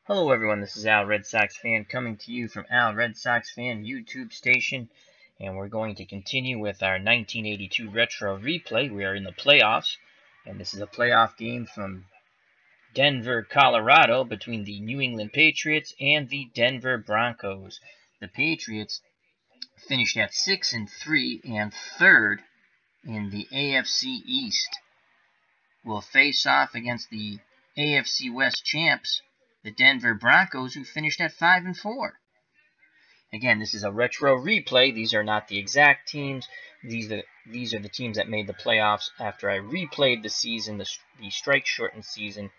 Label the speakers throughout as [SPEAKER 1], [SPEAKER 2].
[SPEAKER 1] Hello everyone, this is Al Red Sox Fan coming to you from Al Red Sox Fan YouTube station, and we're going to continue with our 1982 retro replay. We are in the playoffs, and this is a playoff game from Denver, Colorado, between the New England Patriots and the Denver Broncos. The Patriots finished at 6-3 and third in the AFC East. Will face off against the AFC West Champs, the Denver Broncos, who finished at 5-4. Again, this is a retro replay. These are not the exact teams. These are the teams that made the playoffs after I replayed the season, the strike-shortened season.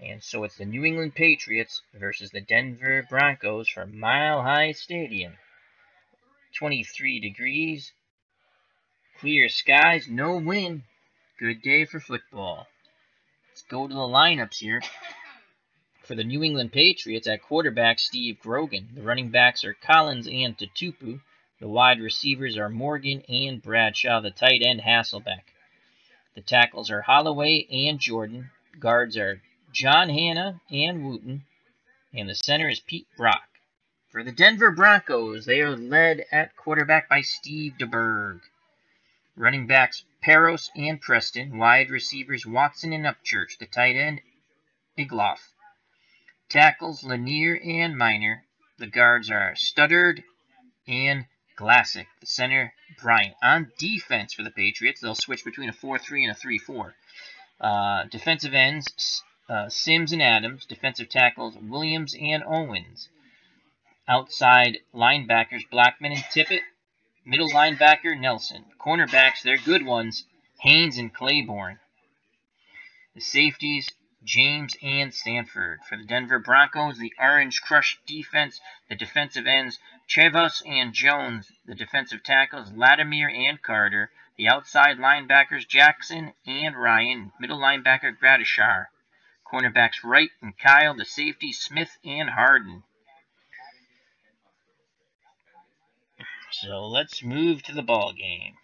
[SPEAKER 1] And so it's the New England Patriots versus the Denver Broncos from Mile High Stadium. 23 degrees, clear skies, no wind. Good day for football. Let's go to the lineups here. For the New England Patriots, at quarterback, Steve Grogan. The running backs are Collins and Tutupu. The wide receivers are Morgan and Bradshaw. The tight end, Hasselbeck. The tackles are Holloway and Jordan. Guards are John Hanna and Wooten. And the center is Pete Brock. For the Denver Broncos, they are led at quarterback by Steve DeBerg. Running backs, Peros and Preston. Wide receivers, Watson and Upchurch. The tight end, Igloff. Tackles, Lanier and Minor. The guards are Studdard and Glassick. The center, Bryant. On defense for the Patriots, they'll switch between a 4-3 and a 3-4. Defensive ends, Sims and Adams. Defensive tackles, Williams and Owens. Outside linebackers, Blackman and Tippett. Middle linebacker, Nelson. Cornerbacks, they're good ones, Haynes and Claiborne. The safeties, James and Stanford. For the Denver Broncos, the Orange Crush defense, the defensive ends, Chevos and Jones. The defensive tackles, Latimer and Carter. The outside linebackers, Jackson and Ryan. Middle linebacker, Gradishar. Cornerbacks, Wright and Kyle. The safeties, Smith and Harden. So let's move to the ball game.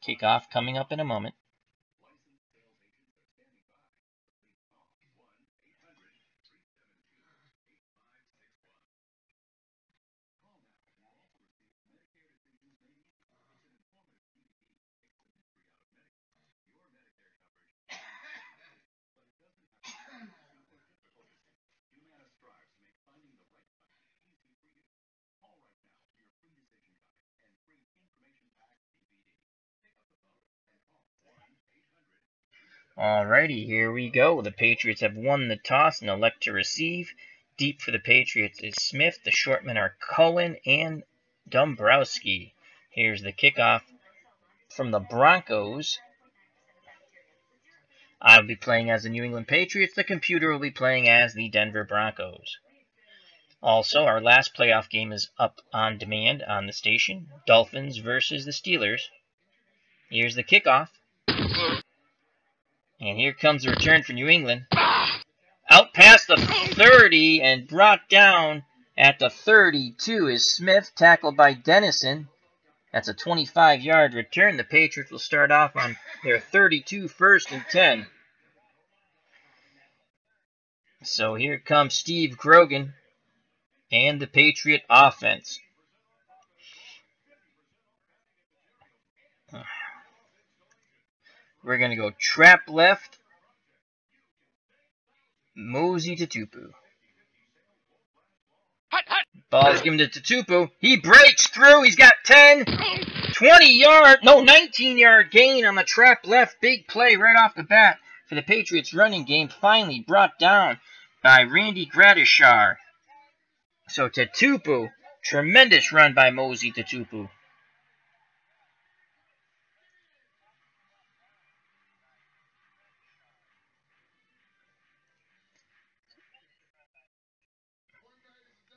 [SPEAKER 1] Kickoff coming up in a moment. Alrighty, here we go. The Patriots have won the toss and elect to receive. Deep for the Patriots is Smith. The shortmen are Cohen and Dombrowski. Here's the kickoff from the Broncos. I'll be playing as the New England Patriots. The computer will be playing as the Denver Broncos. Also, our last playoff game is up on demand on the station. Dolphins versus the Steelers. Here's the kickoff. And here comes the return for New England. Out past the 30 and brought down at the 32 is Smith, tackled by Dennison. That's a 25-yard return. The Patriots will start off on their 32, 1st and 10. So here comes Steve Grogan and the Patriot offense. We're going to go trap left, Mosey to Tupu. Ball's given to Tupu. He breaks through. He's got 10, 19-yard gain on the trap left. Big play right off the bat for the Patriots running game. Finally brought down by Randy Gradishar. So Tupu, tremendous run by Mosey to Tupu.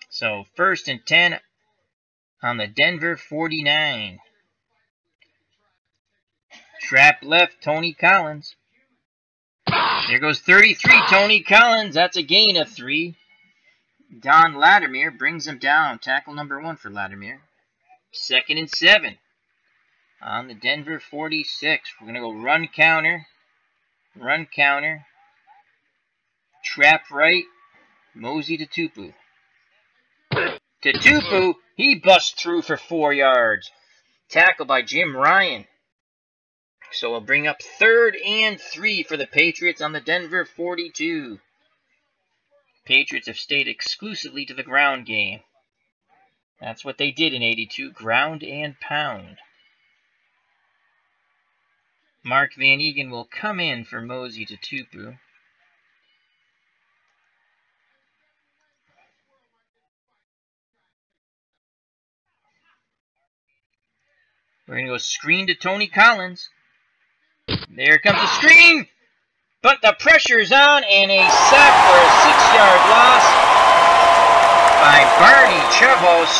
[SPEAKER 1] So 1st and 10 on the Denver 49. Trap left, Tony Collins. There goes 33, Tony Collins. That's a gain of 3. Don Latimer brings him down. Tackle number 1 for Latimer. 2nd and 7. On the Denver 46. We're going to go run counter. Run counter. Trap right. Mosey to Tupu. To Tupu. He busts through for 4 yards. Tackle by Jim Ryan. So we'll bring up 3rd and 3 for the Patriots on the Denver 42. Patriots have stayed exclusively to the ground game. That's what they did in 82, ground and pound. Mark Van Egan will come in for Mosey to Tupu. We're going to go screen to Tony Collins. There comes the screen! But the pressure's on, and a sack for a 6-yard loss by Barney Chavos.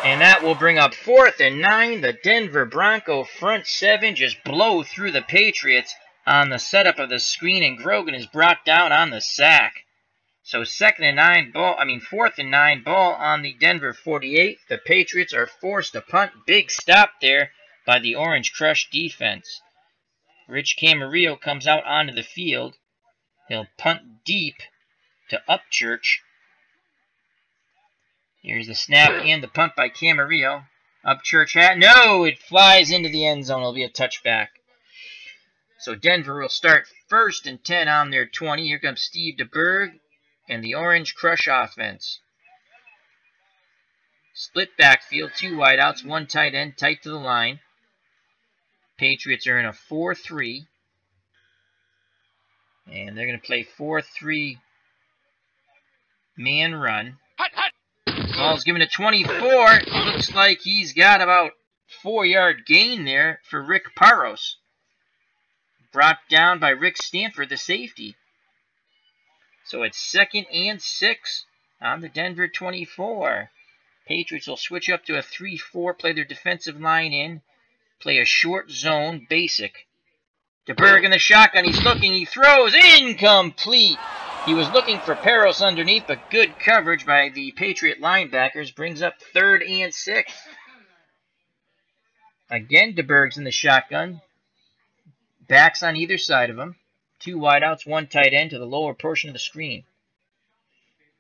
[SPEAKER 1] And that will bring up 4th and 9. The Denver Bronco front 7 just blow through the Patriots on the setup of the screen, and Grogan is brought down on the sack. So 4th and 9 ball on the Denver 48. The Patriots are forced to punt. Big stop there by the Orange Crush defense. Rich Camarillo comes out onto the field. He'll punt deep to Upchurch. Here's the snap and the punt by Camarillo. Upchurch no, it flies into the end zone. It'll be a touchback. So Denver will start 1st and 10 on their 20. Here comes Steve DeBerg and the Orange Crush offense. Split backfield, 2 wideouts, 1 tight end, tight to the line. Patriots are in a 4-3. And they're going to play 4-3 man run. Ball's given to 24. It looks like he's got about 4-yard gain there for Rick Parros. Brought down by Rick Stanford, the safety. So it's 2nd and 6 on the Denver 24. Patriots will switch up to a 3-4, play their defensive line in. Play a short zone, basic. DeBerg in the shotgun. He's looking. He throws. Incomplete. He was looking for Parros underneath, but good coverage by the Patriot linebackers brings up 3rd and 6. Again, DeBerg's in the shotgun. Backs on either side of him. 2 wideouts, 1 tight end to the lower portion of the screen.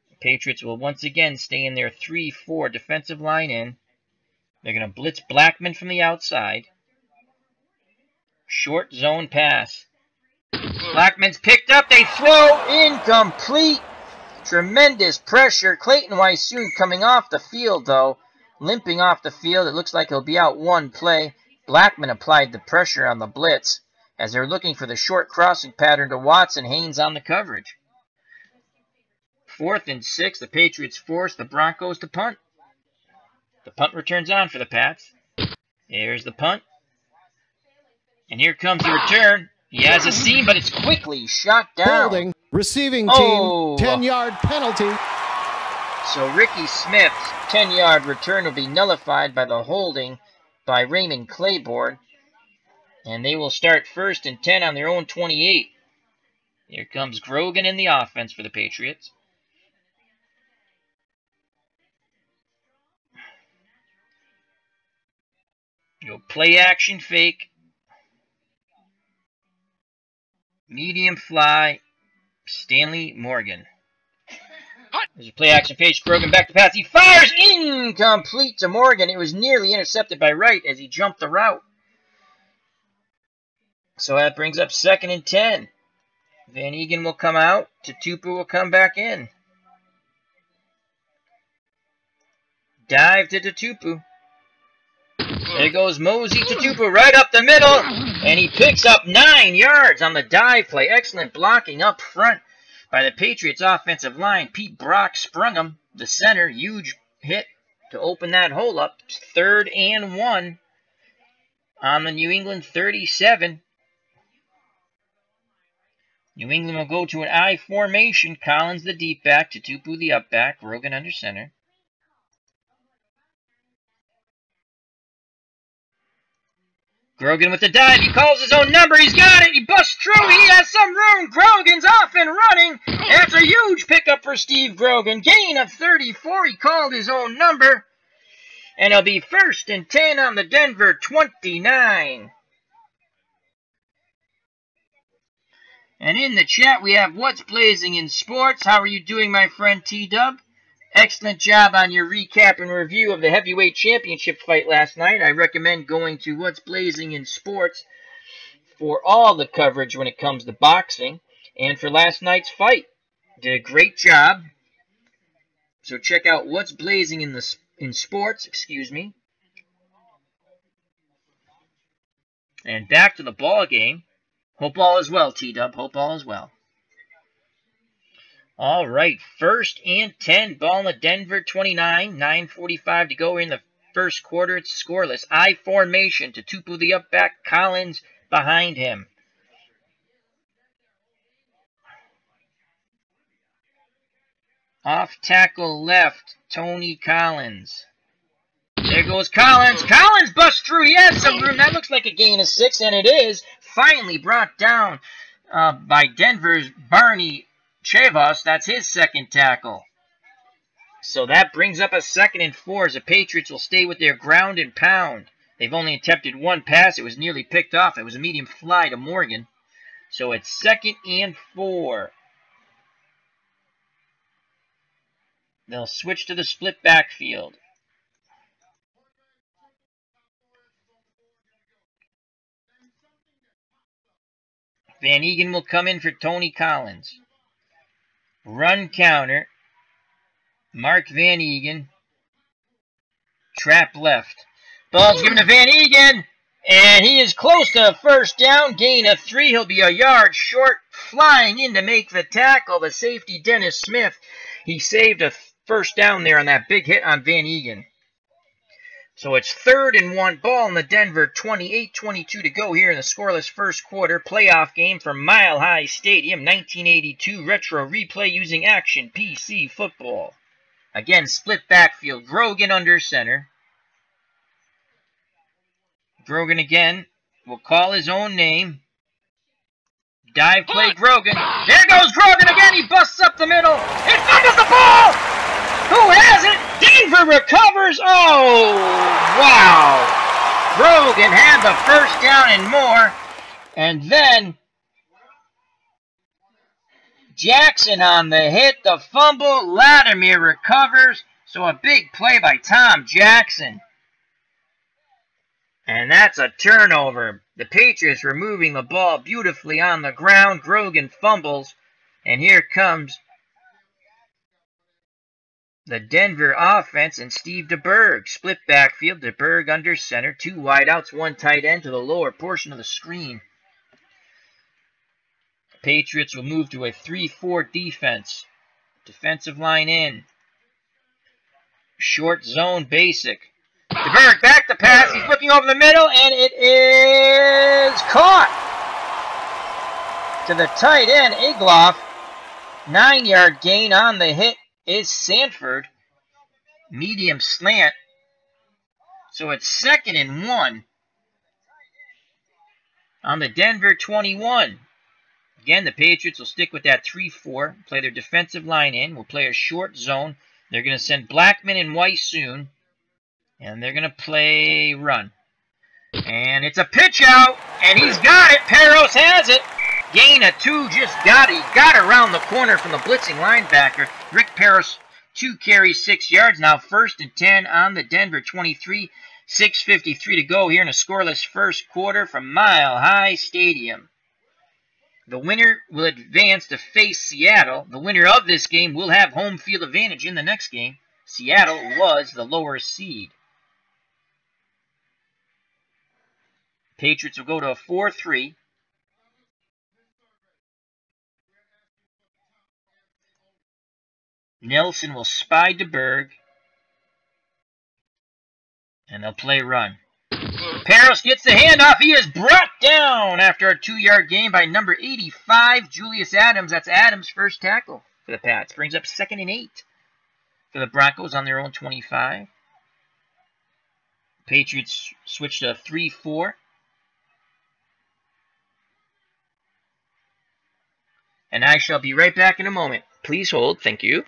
[SPEAKER 1] The Patriots will once again stay in their 3-4 defensive line in. They're going to blitz Blackman from the outside. Short zone pass. Blackman's picked up. They throw. Incomplete. Tremendous pressure. Clayton Wysoon coming off the field, though. Limping off the field. It looks like he'll be out 1 play. Blackman applied the pressure on the blitz as they're looking for the short crossing pattern to Watson. Haynes on the coverage. 4th and 6. The Patriots force the Broncos to punt. The punt returns on for the Pats. There's the punt. And here comes the return. He has a seam, but it's quickly shot down.
[SPEAKER 2] Holding, receiving team, 10-yard penalty.
[SPEAKER 1] So Ricky Smith's 10-yard return will be nullified by the holding by Raymond Claiborne. And they will start 1st and 10 on their own 28. Here comes Grogan in the offense for the Patriots. Go play action fake. Medium fly. Stanley Morgan. There's a play action fake. Grogan back to pass. He fires. Incomplete to Morgan. It was nearly intercepted by Wright as he jumped the route. So that brings up 2nd and 10. Van Egan will come out. Tupu will come back in. Dive to Tupu. There goes Mosey to Tupu right up the middle. And he picks up 9 yards on the dive play. Excellent blocking up front by the Patriots offensive line. Pete Brock sprung him. The center, huge hit to open that hole up. 3rd and 1 on the New England 37. New England will go to an I formation. Collins the deep back, Tupu the up back, Rogan under center. Grogan with the dive. He calls his own number. He's got it. He busts through. He has some room. Grogan's off and running. That's a huge pickup for Steve Grogan. Gain of 34. He called his own number. And it'll be 1st and 10 on the Denver 29. And in the chat, we have What's Blazing in Sports. How are you doing, my friend T-Dub? Excellent job on your recap and review of the heavyweight championship fight last night. I recommend going to What's Blazing in Sports for all the coverage when it comes to boxing and for last night's fight. Did a great job. So check out What's Blazing in Sports, excuse me. And back to the ball game. Hope all is well, T-Dub. Hope all is well. All right, 1st and 10. Ball in the Denver 29. 9:45 to go in the first quarter. It's scoreless. I formation to Tupu the up back. Collins behind him. Off tackle left. Tony Collins. There goes Collins. Collins busts through. He has some room. That looks like a gain of 6, and it is. Finally brought down by Denver's Barney Chavas. That's his 2nd tackle. So that brings up a 2nd and 4 as the Patriots will stay with their ground and pound. They've only attempted 1 pass. It was nearly picked off. It was a medium fly to Morgan. So it's 2nd and 4. They'll switch to the split backfield. Van Egan will come in for Tony Collins. Run counter. Mark Van Egan. Trap left. Ball's given to Van Egan. And he is close to a 1st down. Gain of 3. He'll be a yard short. Flying in to make the tackle. The safety, Dennis Smith. He saved a 1st down there on that big hit on Van Egan. So it's 3rd and 1. Ball in the Denver 28-22 to go here in the scoreless first quarter. Playoff game from Mile High Stadium. 1982 retro replay using Action PC football. Again, split backfield. Grogan under center. Grogan again will call his own name. Dive play Grogan. There goes Grogan again. He busts up the middle. He fumbles the ball. Who has it? Denver recovers. Oh, wow. Grogan had the 1st down and more. And then Jackson on the hit, the fumble. Latimer recovers. So a big play by Tom Jackson. And that's a turnover. The Patriots were moving the ball beautifully on the ground. Grogan fumbles. And here comes the Denver offense and Steve DeBerg. Split backfield. DeBerg under center. 2 wideouts, 1 tight end to the lower portion of the screen. Patriots will move to a 3-4 defense. Defensive line in. Short zone basic. DeBerg back to pass. He's looking over the middle, and it is caught. To the tight end, Igloff. 9-yard gain on the hit is Sanford. Medium slant. So it's 2nd and 1 on the Denver 21. Again, the Patriots will stick with that 3-4. Play their defensive line in. Will play a short zone. They're going to send Blackman and Weiss soon. And they're going to play run. And it's a pitch out. And he's got it. Peros has it. Gain of 2. Just got it. He got around the corner from the blitzing linebacker. Rick Peros, 2 carries, 6 yards. Now 1st and 10 on the Denver 23. 6:53 to go here in a scoreless first quarter from Mile High Stadium. The winner will advance to face Seattle. The winner of this game will have home field advantage in the next game. Seattle was the lower seed. Patriots will go to a 4-3. Nelson will spy DeBerg. And they'll play run. Peros gets the handoff. He is brought down after a 2-yard gain by number 85, Julius Adams. That's Adams' first tackle for the Pats. Brings up 2nd and 8 for the Broncos on their own 25. Patriots switch to a 3-4. and I shall be right back in a moment. Please hold. Thank you.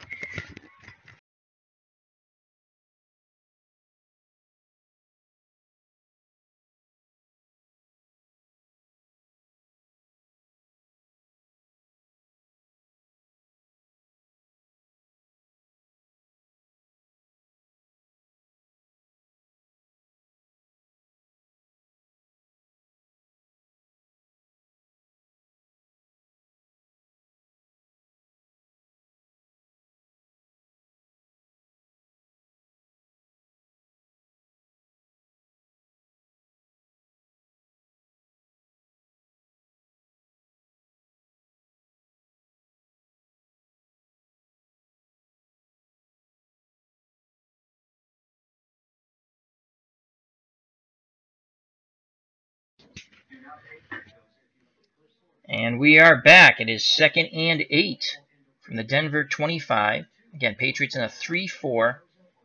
[SPEAKER 1] And we are back. It is 2nd and 8 from the Denver 25. Again, Patriots in a 3-4. We're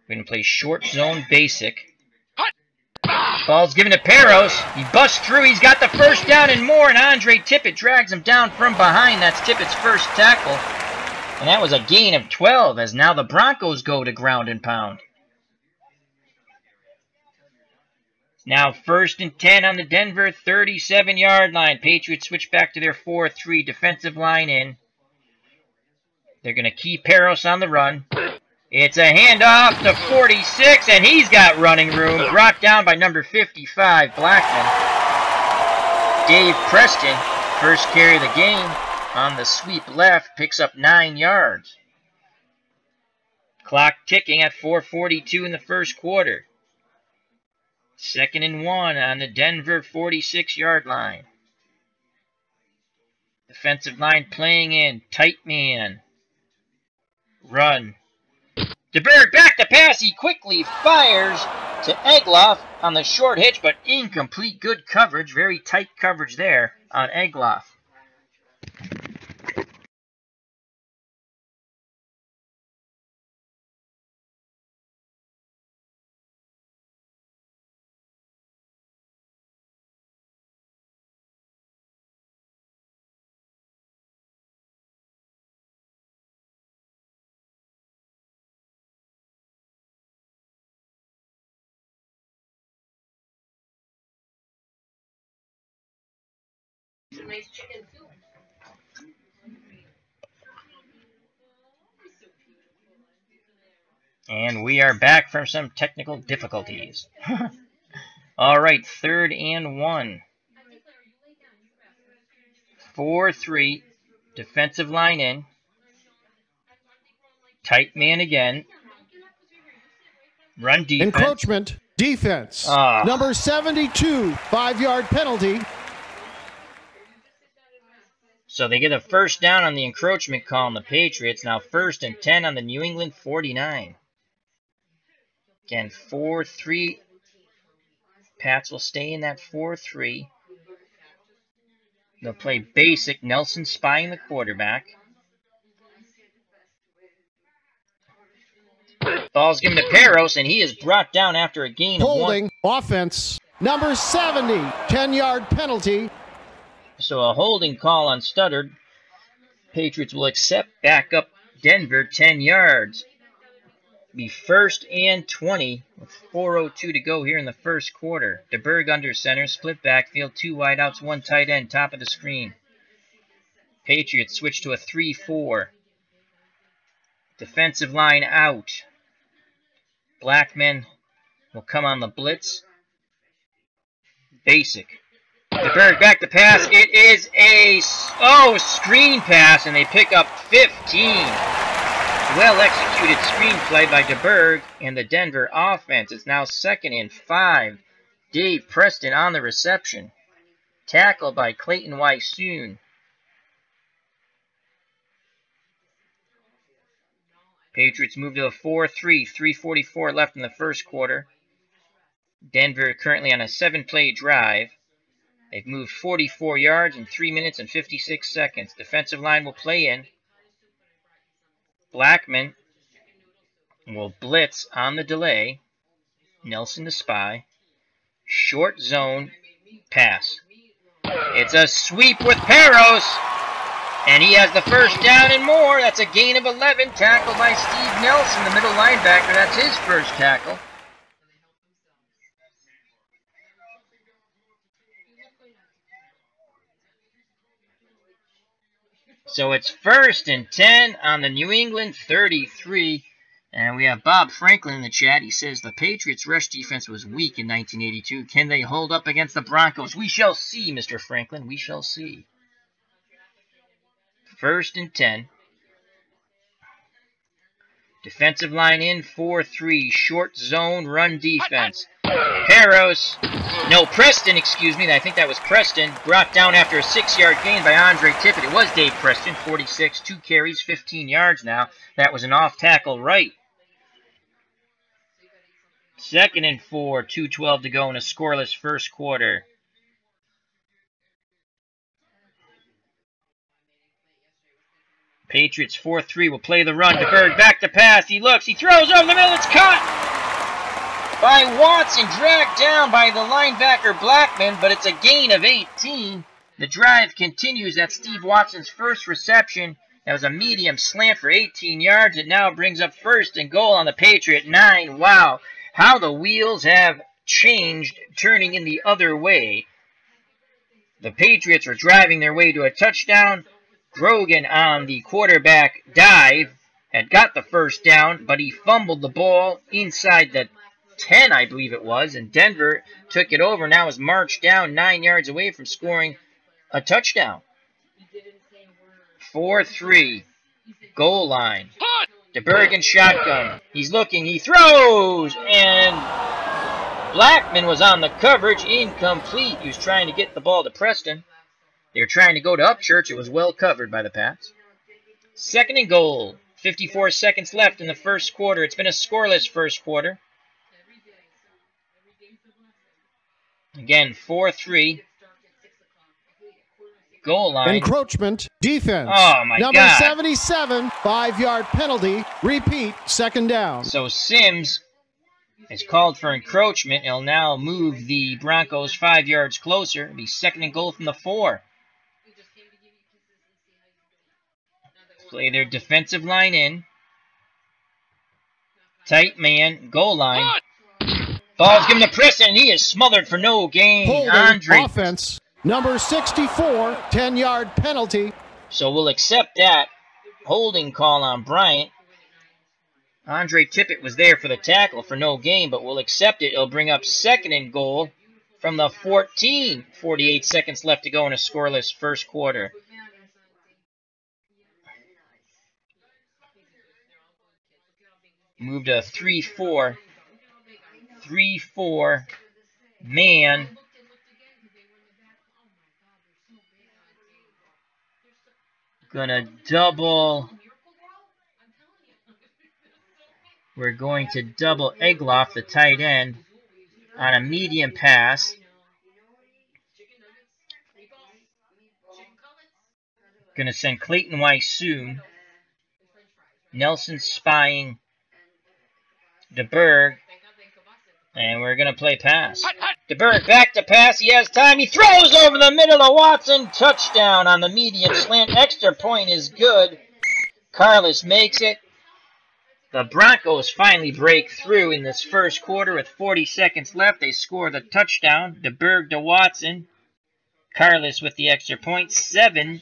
[SPEAKER 1] going to play short zone basic. Ball's given to Peros. He busts through. He's got the first down and more, and Andre Tippett drags him down from behind. That's Tippett's first tackle. And that was a gain of 12, as now the Broncos go to ground and pound. Now 1st and 10 on the Denver 37-yard line. Patriots switch back to their 4-3 defensive line in. They're going to keep Peros on the run. It's a handoff to 46, and he's got running room. Brought down by number 55, Blackman. Dave Preston, first carry of the game, on the sweep left, picks up 9 yards. Clock ticking at 4:42 in the first quarter. 2nd and 1 on the Denver 46-yard line. Defensive line playing in. Tight man. Run. DeBerg back to pass. He quickly fires to Egloff on the short hitch, but incomplete. Good coverage. Very tight coverage there on Egloff.
[SPEAKER 3] Nice chicken soup.
[SPEAKER 1] And we are back from some technical difficulties. All right, 3rd and 1. 4-3, defensive line in. Tight man again. Run defense.
[SPEAKER 2] Encroachment defense. Number 72, 5-yard penalty.
[SPEAKER 1] So they get a first down on the encroachment call on the Patriots. Now 1st and 10 on the New England 49. Again, 4-3. Pats will stay in that 4-3. They'll play basic. Nelson spying the quarterback. Ball's given to Peros, and he is brought down after a gain of 1.
[SPEAKER 2] Holding offense. Number 70, 10-yard penalty.
[SPEAKER 1] So a holding call on Studdard. Patriots will accept. Back up Denver 10 yards. Be 1st and 20 with 4:02 to go here in the first quarter. DeBerg under center, split backfield, 2 wideouts, 1 tight end, top of the screen. Patriots switch to a 3-4. Defensive line out. Blackman will come on the blitz. Basic. DeBerg back to pass. It is a screen pass, and they pick up 15. Well-executed screenplay by DeBerg and the Denver offense. It's now 2nd and 5. Dave Preston on the reception. Tackle by Clayton Wysoon. Patriots move to a 4-3. 3:44 left in the first quarter. Denver currently on a 7-play drive. They've moved 44 yards in 3 minutes and 56 seconds. Defensive line will play in. Blackman will blitz on the delay. Nelson to spy. Short zone pass. It's a sweep with Peros. And he has the first down and more. That's a gain of 11. Tackled by Steve Nelson, the middle linebacker. That's his first tackle. So it's 1st and 10 on the New England 33. And we have Bob Franklin in the chat. He says the Patriots' rush defense was weak in 1982. Can they hold up against the Broncos? We shall see, Mr. Franklin. We shall see. 1st and 10. Defensive line in 4-3. Short zone run defense. Preston, excuse me. I think that was Preston. Brought down after a 6-yard gain by Andre Tippett. It was Dave Preston, 46, 2 carries, 15 yards now. That was an off-tackle right. 2nd and 4, 2:12 to go in a scoreless first quarter. Patriots 4-3 will play the run. DeBerg back to pass. He looks. He throws over the middle. It's caught by Watson, dragged down by the linebacker Blackman, but it's a gain of 18. The drive continues. That's Steve Watson's first reception. That was a medium slant for 18 yards. It now brings up 1st and goal on the Patriot 9. Wow, how the wheels have changed, turning in the other way. The Patriots were driving their way to a touchdown. Grogan on the quarterback dive had got the first down, but he fumbled the ball inside the 10, I believe it was, and Denver took it over. Now is marched down 9 yards away from scoring a touchdown. 4-3, goal line. DeBerg in shotgun. He's looking, he throws, and Blackman was on the coverage, incomplete. He was trying to get the ball to Preston. They were trying to go to Upchurch. It was well covered by the Pats. 2nd and goal. 54 seconds left in the first quarter. It's been a scoreless first quarter. Again, 4-3. Goal line.
[SPEAKER 2] Encroachment defense.
[SPEAKER 1] Oh, my
[SPEAKER 2] Number
[SPEAKER 1] God.
[SPEAKER 2] 77, 5-yard penalty. Repeat, 2nd down.
[SPEAKER 1] So Sims is called for encroachment. He'll now move the Broncos 5 yards closer. It'll be 2nd and goal from the 4. Play their defensive line in. Tight man, goal line. Ball's given to Preston, and he is smothered for no gain.
[SPEAKER 2] Holding offense. Number 64, 10-yard penalty.
[SPEAKER 1] So we'll accept that holding call on Bryant. Andre Tippett was there for the tackle for no gain, but we'll accept it. It'll bring up 2nd and goal from the 14. 48 seconds left to go in a scoreless first quarter. Moved to 3-4. 3-4 man. Gonna double. We're going to double Egloff, the tight end, on a medium pass. Gonna send Clayton Weiss soon. Nelson spying DeBerg. And we're going to play pass. DeBerg back to pass. He has time. He throws over the middle of Watson. Touchdown on the medium slant. Extra point is good. Carlos makes it. The Broncos finally break through in this first quarter with 40 seconds left. They score the touchdown. DeBerg to Watson. Carlos with the extra point. 7-0.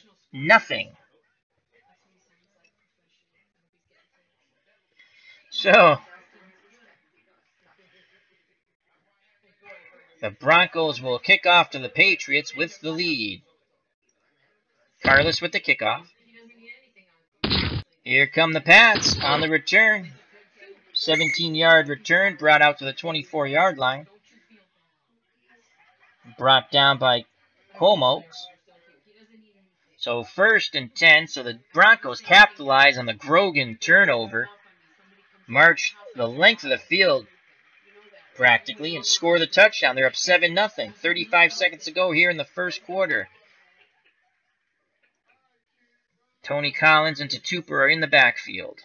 [SPEAKER 1] So the Broncos will kick off to the Patriots with the lead. Carlos with the kickoff. Here come the Pats on the return. 17-yard return brought out to the 24-yard line. Brought down by Colmokes. So 1st and 10. So the Broncos capitalize on the Grogan turnover. March the length of the field practically and score the touchdown. They're up 7-0. 35 seconds to go here in the first quarter. Tony Collins and Tatupa are in the backfield.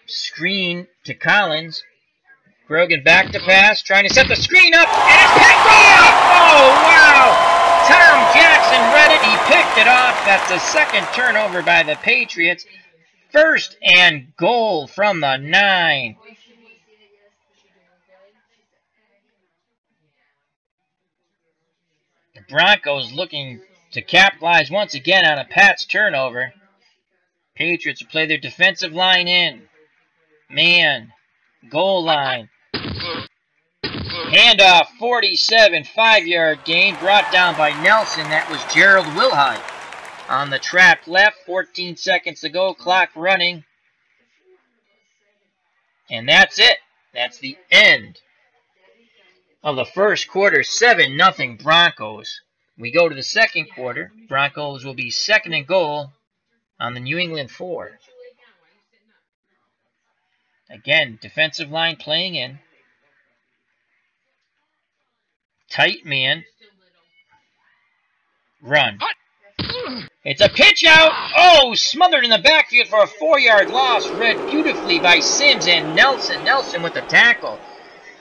[SPEAKER 1] Screen to Collins. Grogan back to pass, trying to set the screen up, and it's picked off! Oh, wow! Tom Jackson read it, he picked it off. That's the second turnover by the Patriots. 1st and goal from the 9. The Broncos looking to capitalize once again on a Pats turnover. Patriots will play their defensive line in. Man, goal line. Handoff, 47, 5-yard gain, brought down by Nelson. That was Gerald Wilhite. On the trap left, 14 seconds to go, clock running. And that's it. That's the end of the first quarter, 7-0 Broncos. We go to the second quarter. Broncos will be 2nd and goal on the New England 4. Again, defensive line playing in. Tight man. Run. It's a pitch out. Oh, smothered in the backfield for a 4-yard loss. Read beautifully by Sims and Nelson. Nelson with the tackle.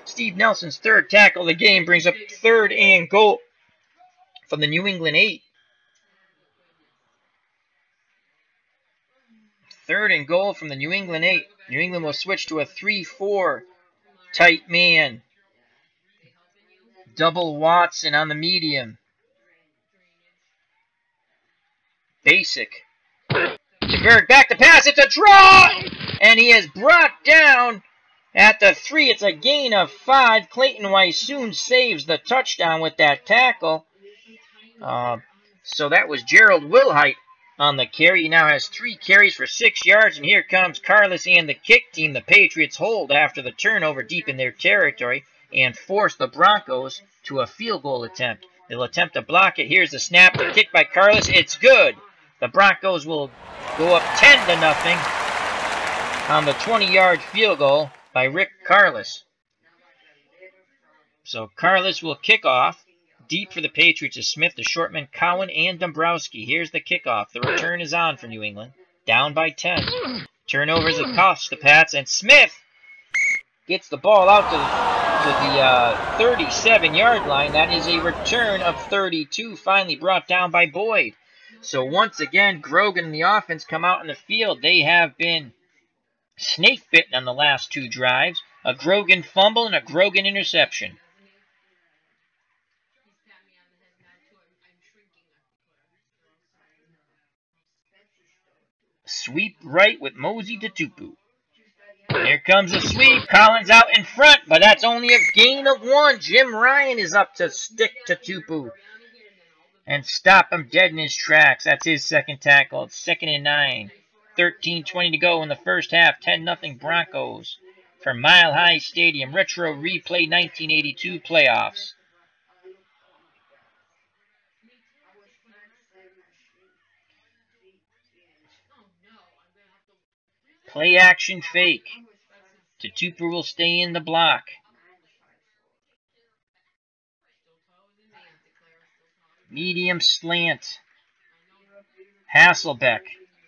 [SPEAKER 1] Steve Nelson's 3rd tackle of the game brings up 3rd and goal from the New England 8. 3rd and goal from the New England 8. New England will switch to a 3-4 tight man. Double Watson on the medium. Basic. DeBerg back to pass. It's a draw! And he is brought down at the 3. It's a gain of 5. Clayton Weiss soon saves the touchdown with that tackle. So that was Gerald Wilhite on the carry. He now has 3 carries for 6 yards. And here comes Carlos and the kick team. The Patriots hold after the turnover deep in their territory and force the Broncos to a field goal attempt. They'll attempt to block it. Here's the snap. The kick by Carlos. It's good. The Broncos will go up 10-0 on the 20-yard field goal by Rick Carlos. So Carlos will kick off. Deep for the Patriots is Smith, the shortman, Cowan, and Dombrowski. Here's the kickoff. The return is on for New England. Down by 10. Turnovers have cost the Pats, and Smith gets the ball out to the 37-yard line. That is a return of 32, finally brought down by Boyd. So once again, Grogan and the offense come out in the field. They have been snake bitten on the last 2 drives. A Grogan fumble and a Grogan interception. Sweep right with Mosey to Tupu. Here comes the sweep. Collins out in front, but that's only a gain of 1. Jim Ryan is up to stick to Tupu and stop him dead in his tracks. That's his 2nd tackle. It's 2nd and 9. 13:20 to go in the first half. 10-0 Broncos from Mile High Stadium. Retro Replay 1982 playoffs. Play action fake. Tupu will stay in the block. Medium slant. Hasselbeck.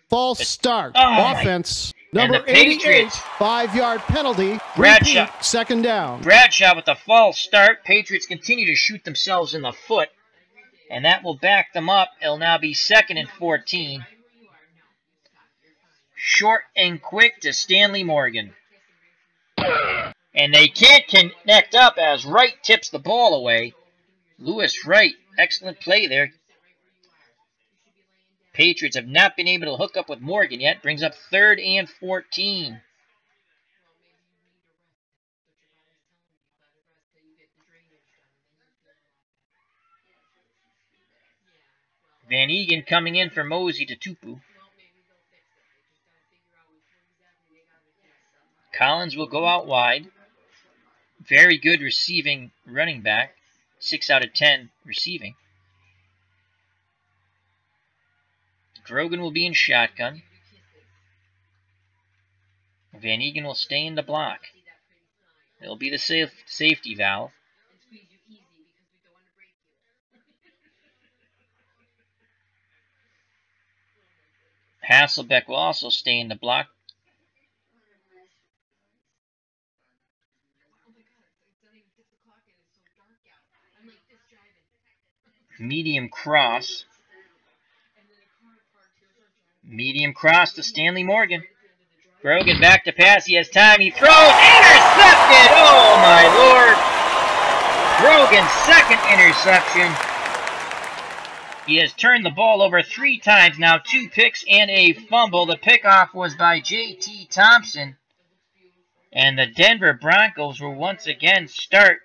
[SPEAKER 2] False start.
[SPEAKER 1] Oh,
[SPEAKER 2] Offense.
[SPEAKER 1] And
[SPEAKER 2] Number
[SPEAKER 1] the
[SPEAKER 2] 88.
[SPEAKER 1] Patriots.
[SPEAKER 2] 5-yard penalty.
[SPEAKER 1] Bradshaw.
[SPEAKER 2] Repeat, 2nd down.
[SPEAKER 1] Bradshaw with the false start. Patriots continue to shoot themselves in the foot. And that will back them up. It'll now be 2nd and 14. Short and quick to Stanley Morgan. And they can't connect up as Wright tips the ball away. Lewis Wright, excellent play there. Patriots have not been able to hook up with Morgan yet. Brings up 3rd and 14. Van Egan coming in for Mosey to Tupu. Collins will go out wide. Very good receiving running back. 6 out of 10 receiving. Grogan will be in shotgun. Van Egan will stay in the block. It'll be the safety valve. Hasselbeck will also stay in the block. Medium cross. Medium cross to Stanley Morgan. Brogan back to pass. He has time. He throws. Intercepted! Oh, my Lord. Brogan's second interception. He has turned the ball over 3 times now. 2 picks and a fumble. The pickoff was by J.T. Thompson. And the Denver Broncos will once again start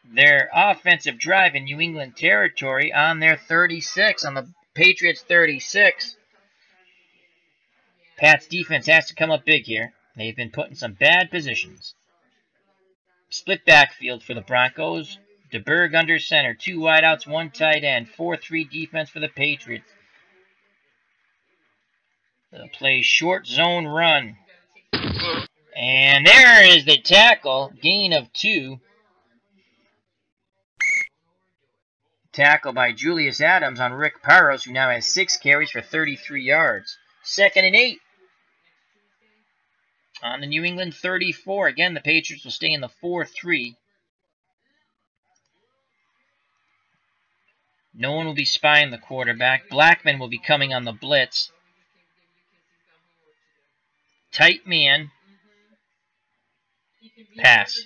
[SPEAKER 1] their offensive drive in New England territory on their 36, on the Patriots' 36. Pat's defense has to come up big here. They've been put in some bad positions. Split backfield for the Broncos. DeBerg under center. 2 wideouts, 1 tight end. 4-3 defense for the Patriots. They'll play short zone run. And there is the tackle. Gain of 2. Tackle by Julius Adams on Rick Parros, who now has 6 carries for 33 yards. 2nd and 8. On the New England 34. Again, the Patriots will stay in the 4-3. No one will be spying the quarterback. Blackman will be coming on the blitz. Tight man. Pass.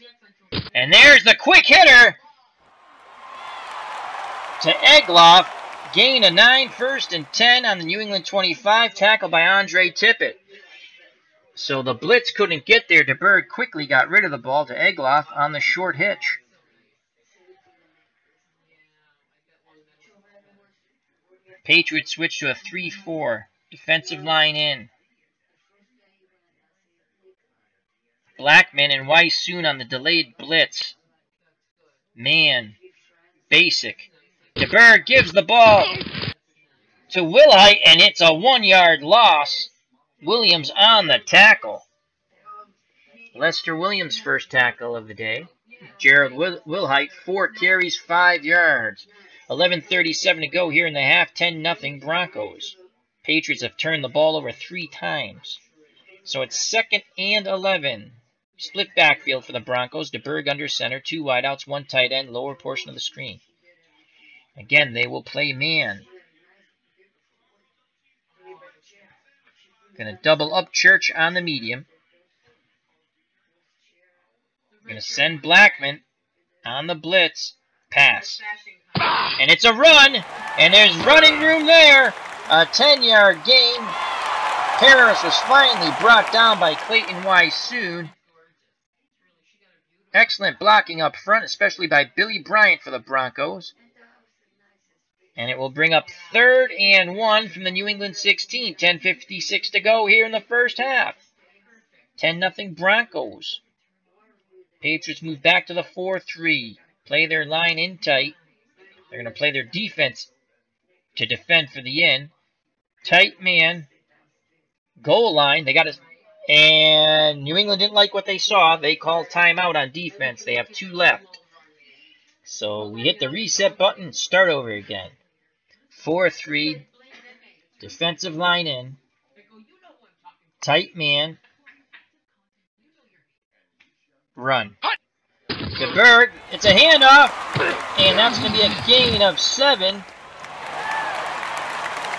[SPEAKER 1] And there's the quick hitter to Egloff. Gain of 9, 1st and 10 on the New England 25. Tackle by Andre Tippett. So the blitz couldn't get there. DeBerg quickly got rid of the ball to Egloff on the short hitch. Patriots switch to a 3-4. Defensive line in. Blackman and Weiss soon on the delayed blitz. Man. Basic. DeBerg gives the ball to Wilhite, and it's a 1-yard loss. Williams on the tackle. Lester Williams' first tackle of the day. Gerald Wilhite, 4 carries, 5 yards. 11:37 to go here in the half. 10-0 Broncos. Patriots have turned the ball over 3 times. So it's 2nd and 11. Split backfield for the Broncos. DeBerg under center. 2 wideouts, 1 tight end, lower portion of the screen. Again, they will play man. Going to double up Church on the medium. Going to send Blackman on the blitz. Pass. And it's a run. And there's running room there. A 10-yard gain. Harris was finally brought down by Clayton Weiss soon. Excellent blocking up front, especially by Billy Bryant for the Broncos. And it will bring up 3rd and 1 from the New England 16. 10:56 to go here in the first half. 10-0 Broncos. Patriots move back to the 4-3. Play their line in tight. They're going to play their defense to defend for the end. Tight man. Goal line. They got it. And New England didn't like what they saw. They called timeout on defense. They have 2 left. So we hit the reset button and start over again. 4-3. Defensive line in. Tight man. Run. DeBerg. It's a handoff. And that's going to be a gain of 7.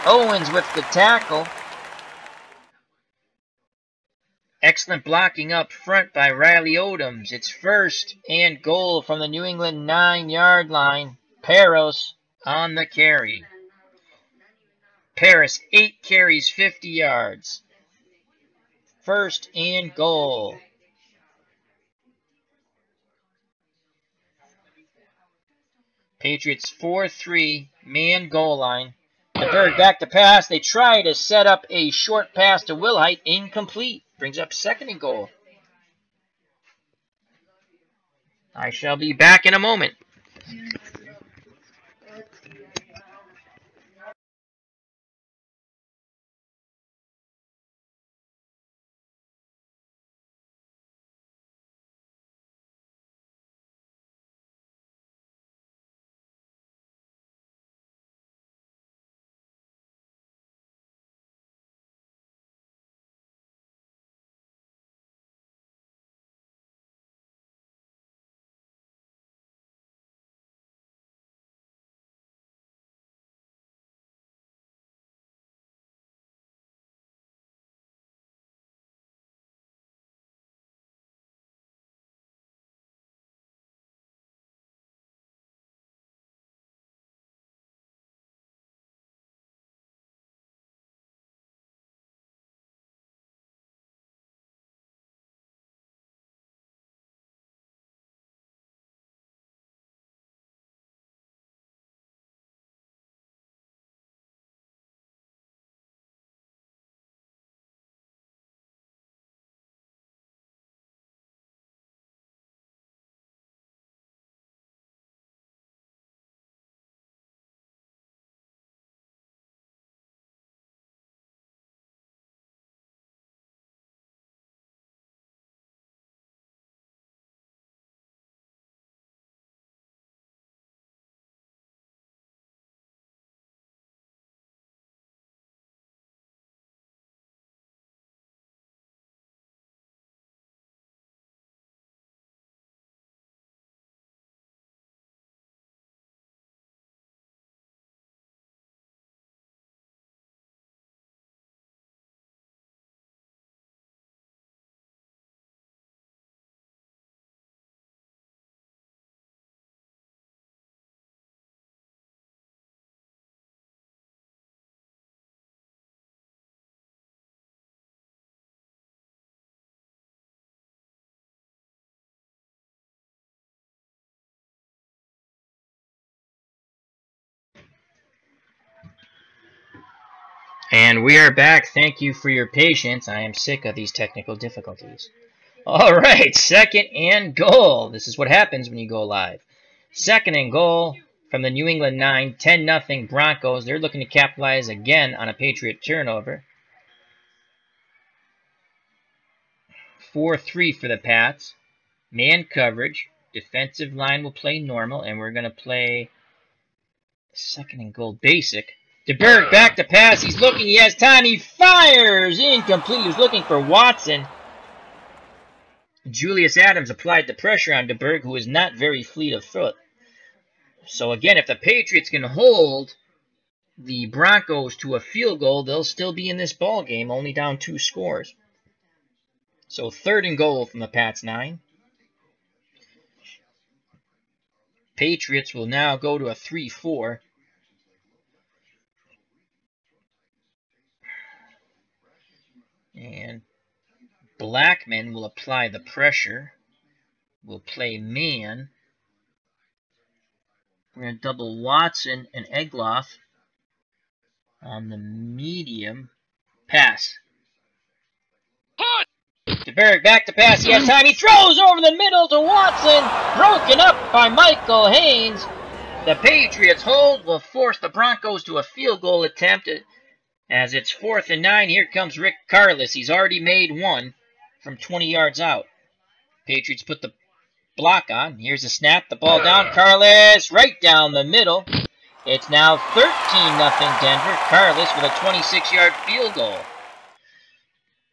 [SPEAKER 1] Owens with the tackle. Excellent blocking up front by Riley Odoms. It's 1st and goal from the New England 9-yard line. Parros on the carry. Paris, 8 carries, 50 yards. 1st and goal. Patriots 4-3, man goal line. DeBerg back to pass. They try to set up a short pass to Wilhite. Incomplete. Brings up 2nd and goal. I shall be back in a moment. And we are back. Thank you for your patience. I am sick of these technical difficulties. All right, second and goal. This is what happens when you go live. Second and goal from the New England 9, 10-0 Broncos. They're looking to capitalize again on a Patriot turnover. 4-3 for the Pats. Man coverage. Defensive line will play normal, and we're going to play second and goal basic. DeBerg back to pass. He's looking. He has time. He fires. Incomplete. He was looking for Watson. Julius Adams applied the pressure on DeBerg, who is not very fleet of foot. So again, if the Patriots can hold the Broncos to a field goal, they'll still be in this ball game, only down 2 scores. So third and goal from the Pats 9. Patriots will now go to a 3-4. And Blackman will apply the pressure. We'll play man. We're going to double Watson and Egloff on the medium. Pass. DeBerg back to pass. He has time. He throws over the middle to Watson. Broken up by Michael Haynes. The Patriots hold will force the Broncos to a field goal attempt. As it's 4th and 9, here comes Rick Carless. He's already made one from 20 yards out. Patriots put the block on. Here's a snap. The ball down. Carless right down the middle. It's now 13-0 Denver. Carless with a 26-yard field goal.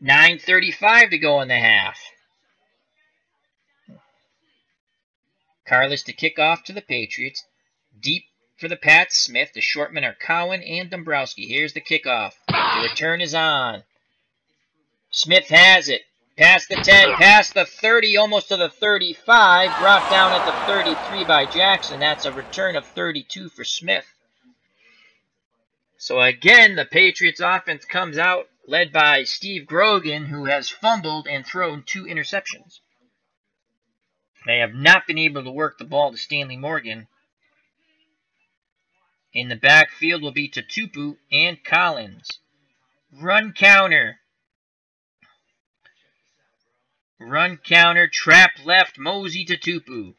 [SPEAKER 1] 9:35 to go in the half. Carless to kick off to the Patriots. Deep for the Pats, Smith. The shortmen are Cowan and Dombrowski. Here's the kickoff. The return is on. Smith has it. Past the 10, past the 30, almost to the 35. Brought down at the 33 by Jackson. That's a return of 32 for Smith. So again, the Patriots offense comes out, led by Steve Grogan, who has fumbled and thrown 2 interceptions. They have not been able to work the ball to Stanley Morgan. In the backfield will be Tutupu and Collins. Run counter. Run counter, trap left, Mosey Tutupu.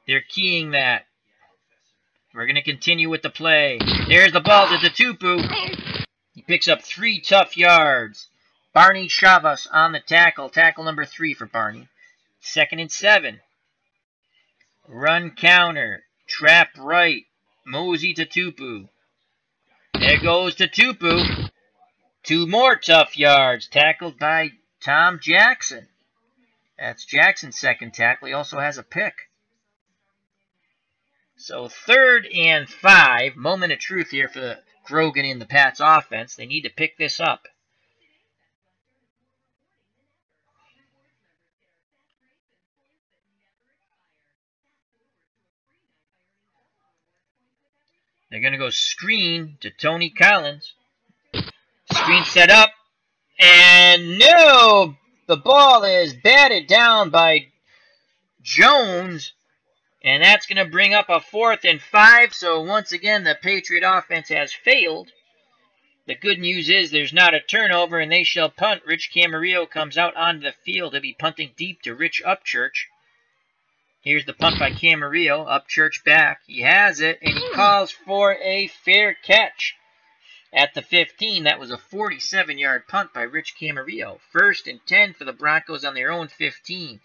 [SPEAKER 1] They're keying that. We're going to continue with the play. There's the ball to Tutupu. He picks up 3 tough yards. Barney Chavas on the tackle. Tackle number 3 for Barney. 2nd and 7. Run counter. Trap right. Mosey Tutupu. There goes Tutupu. 2 more tough yards. Tackled by Tom Jackson. That's Jackson's 2nd tackle. He also has a pick. So 3rd and 5. Moment of truth here for the Grogan in the Pats offense. They need to pick this up. They're going to go screen to Tony Collins. Screen set up. And no! The ball is batted down by Jones. And that's going to bring up a 4th and 5. So once again, the Patriot offense has failed. The good news is there's not a turnover, and they shall punt. Rich Camarillo comes out onto the field. He'll be punting deep to Rich Upchurch. Here's the punt by Camarillo. Upchurch back. He has it, and he calls for a fair catch. At the 15, that was a 47-yard punt by Rich Camarillo. 1st and 10 for the Broncos on their own 15.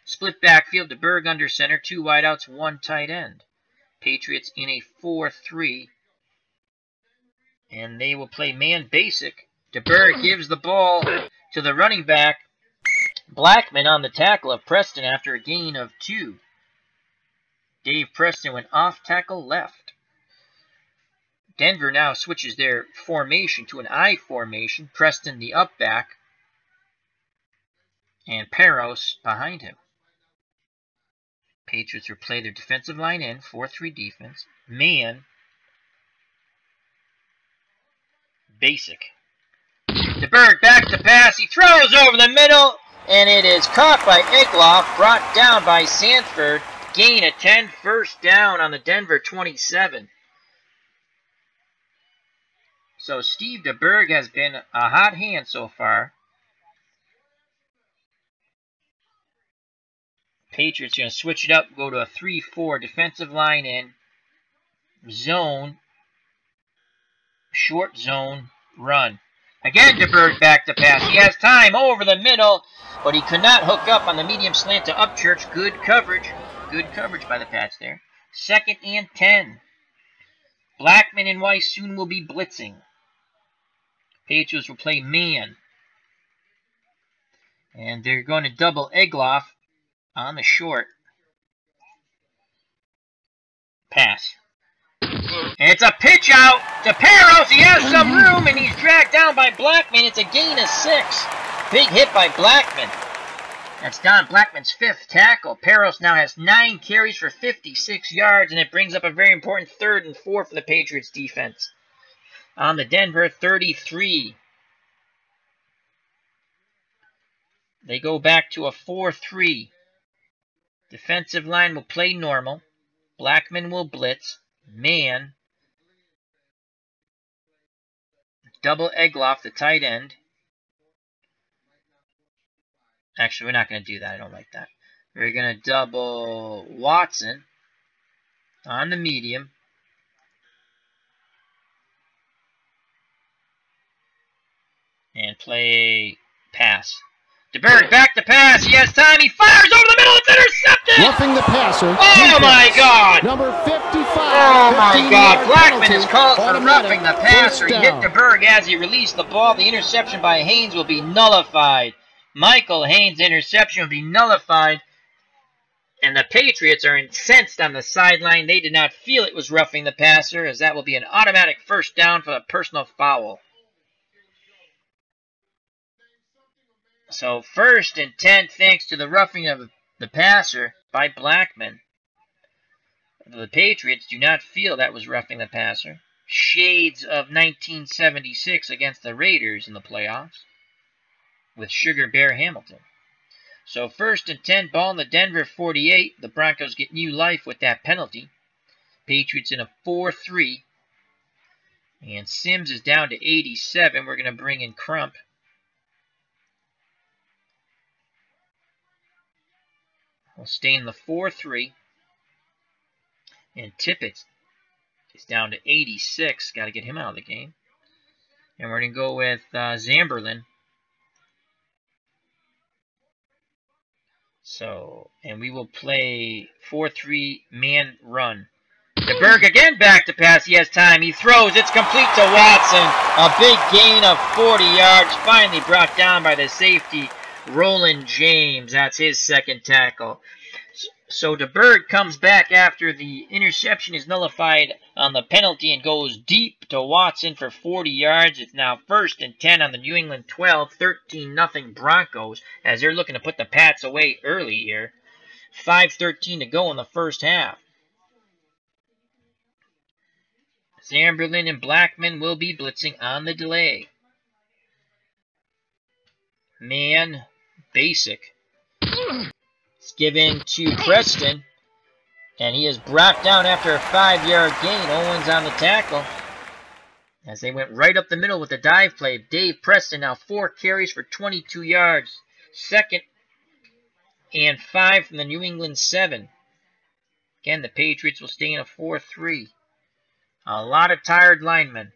[SPEAKER 1] Split backfield to Berg under center. 2 wideouts, 1 tight end. Patriots in a 4-3. And they will play man basic. DeBerg gives the ball to the running back. Blackman on the tackle of Preston after a gain of 2. Dave Preston went off tackle left. Denver now switches their formation to an I formation. Preston the up back. And Peros behind him. Patriots will play their defensive line in. 4-3 defense. Man. Basic. DeBerg back to pass. He throws over the middle. And it is caught by Egloff. Brought down by Sanford. Gain of 10. 1st down on the Denver 27. So Steve DeBerg has been a hot hand so far. Patriots going to switch it up, go to a 3-4 defensive line in. Zone. Short zone. Run. Again, DeBerg back to pass. He has time over the middle, but he could not hook up on the medium slant to Upchurch. Good coverage. Good coverage by the Pats there. 2nd and 10. Blackman and Weiss soon will be blitzing. Patriots will play man. And they're going to double Egloff on the short. Pass. And it's a pitch out to Peros. He has some room, and he's dragged down by Blackman. It's a gain of 6. Big hit by Blackman. That's Don Blackman's 5th tackle. Peros now has 9 carries for 56 yards, and it brings up a very important 3rd and 4 for the Patriots defense. On the Denver 33. They go back to a 4-3. Defensive line will play normal. Blackman will blitz. Man. Double Egloff, the tight end. Actually, we're not going to do that. I don't like that. We're going to double Watson on the medium. And play pass. DeBerg back to pass. He has time. He fires over the middle. It's intercepted.
[SPEAKER 2] Roughing the passer.
[SPEAKER 1] Oh, my God.
[SPEAKER 2] Number 55.
[SPEAKER 1] Oh, my God. Blackman is called for
[SPEAKER 2] Automatic.
[SPEAKER 1] roughing the passer. He
[SPEAKER 2] First
[SPEAKER 1] hit
[SPEAKER 2] down.
[SPEAKER 1] DeBerg as he released the ball. The interception by Haynes will be nullified. Michael Haynes' interception will be nullified. And the Patriots are incensed on the sideline. They did not feel it was roughing the passer, as that will be an automatic first down for the personal foul. So 1st and 10, thanks to the roughing of the passer by Blackman. The Patriots do not feel that was roughing the passer. Shades of 1976 against the Raiders in the playoffs with Sugar Bear Hamilton. So 1st and 10, ball in the Denver 48. The Broncos get new life with that penalty. Patriots in a 4-3. And Sims is down to 87. We're going to bring in Crump. We'll stay in the 4-3. And Tippett is down to 86. Got to get him out of the game. And we're going to go with Zamberlin. So, and we will play 4-3 man run. DeBerg again back to pass. He has time. He throws. It's complete to Watson. A big gain of 40 yards. Finally brought down by the safety, Roland James. That's his 2nd tackle. So DeBerg comes back after the interception is nullified on the penalty and goes deep to Watson for 40 yards. It's now 1st and 10 on the New England 12, 13-0 Broncos, as they're looking to put the Pats away early here. 5:13 to go in the first half. Zamberlin and Blackman will be blitzing on the delay. Man, basic. It's given to Preston, and he is brought down after a 5-yard gain. Owens on the tackle, as they went right up the middle with the dive play. Dave Preston now 4 carries for 22 yards. 2nd and 5 from the New England 7. Again, the Patriots will stay in a 4-3. A lot of tired linemen.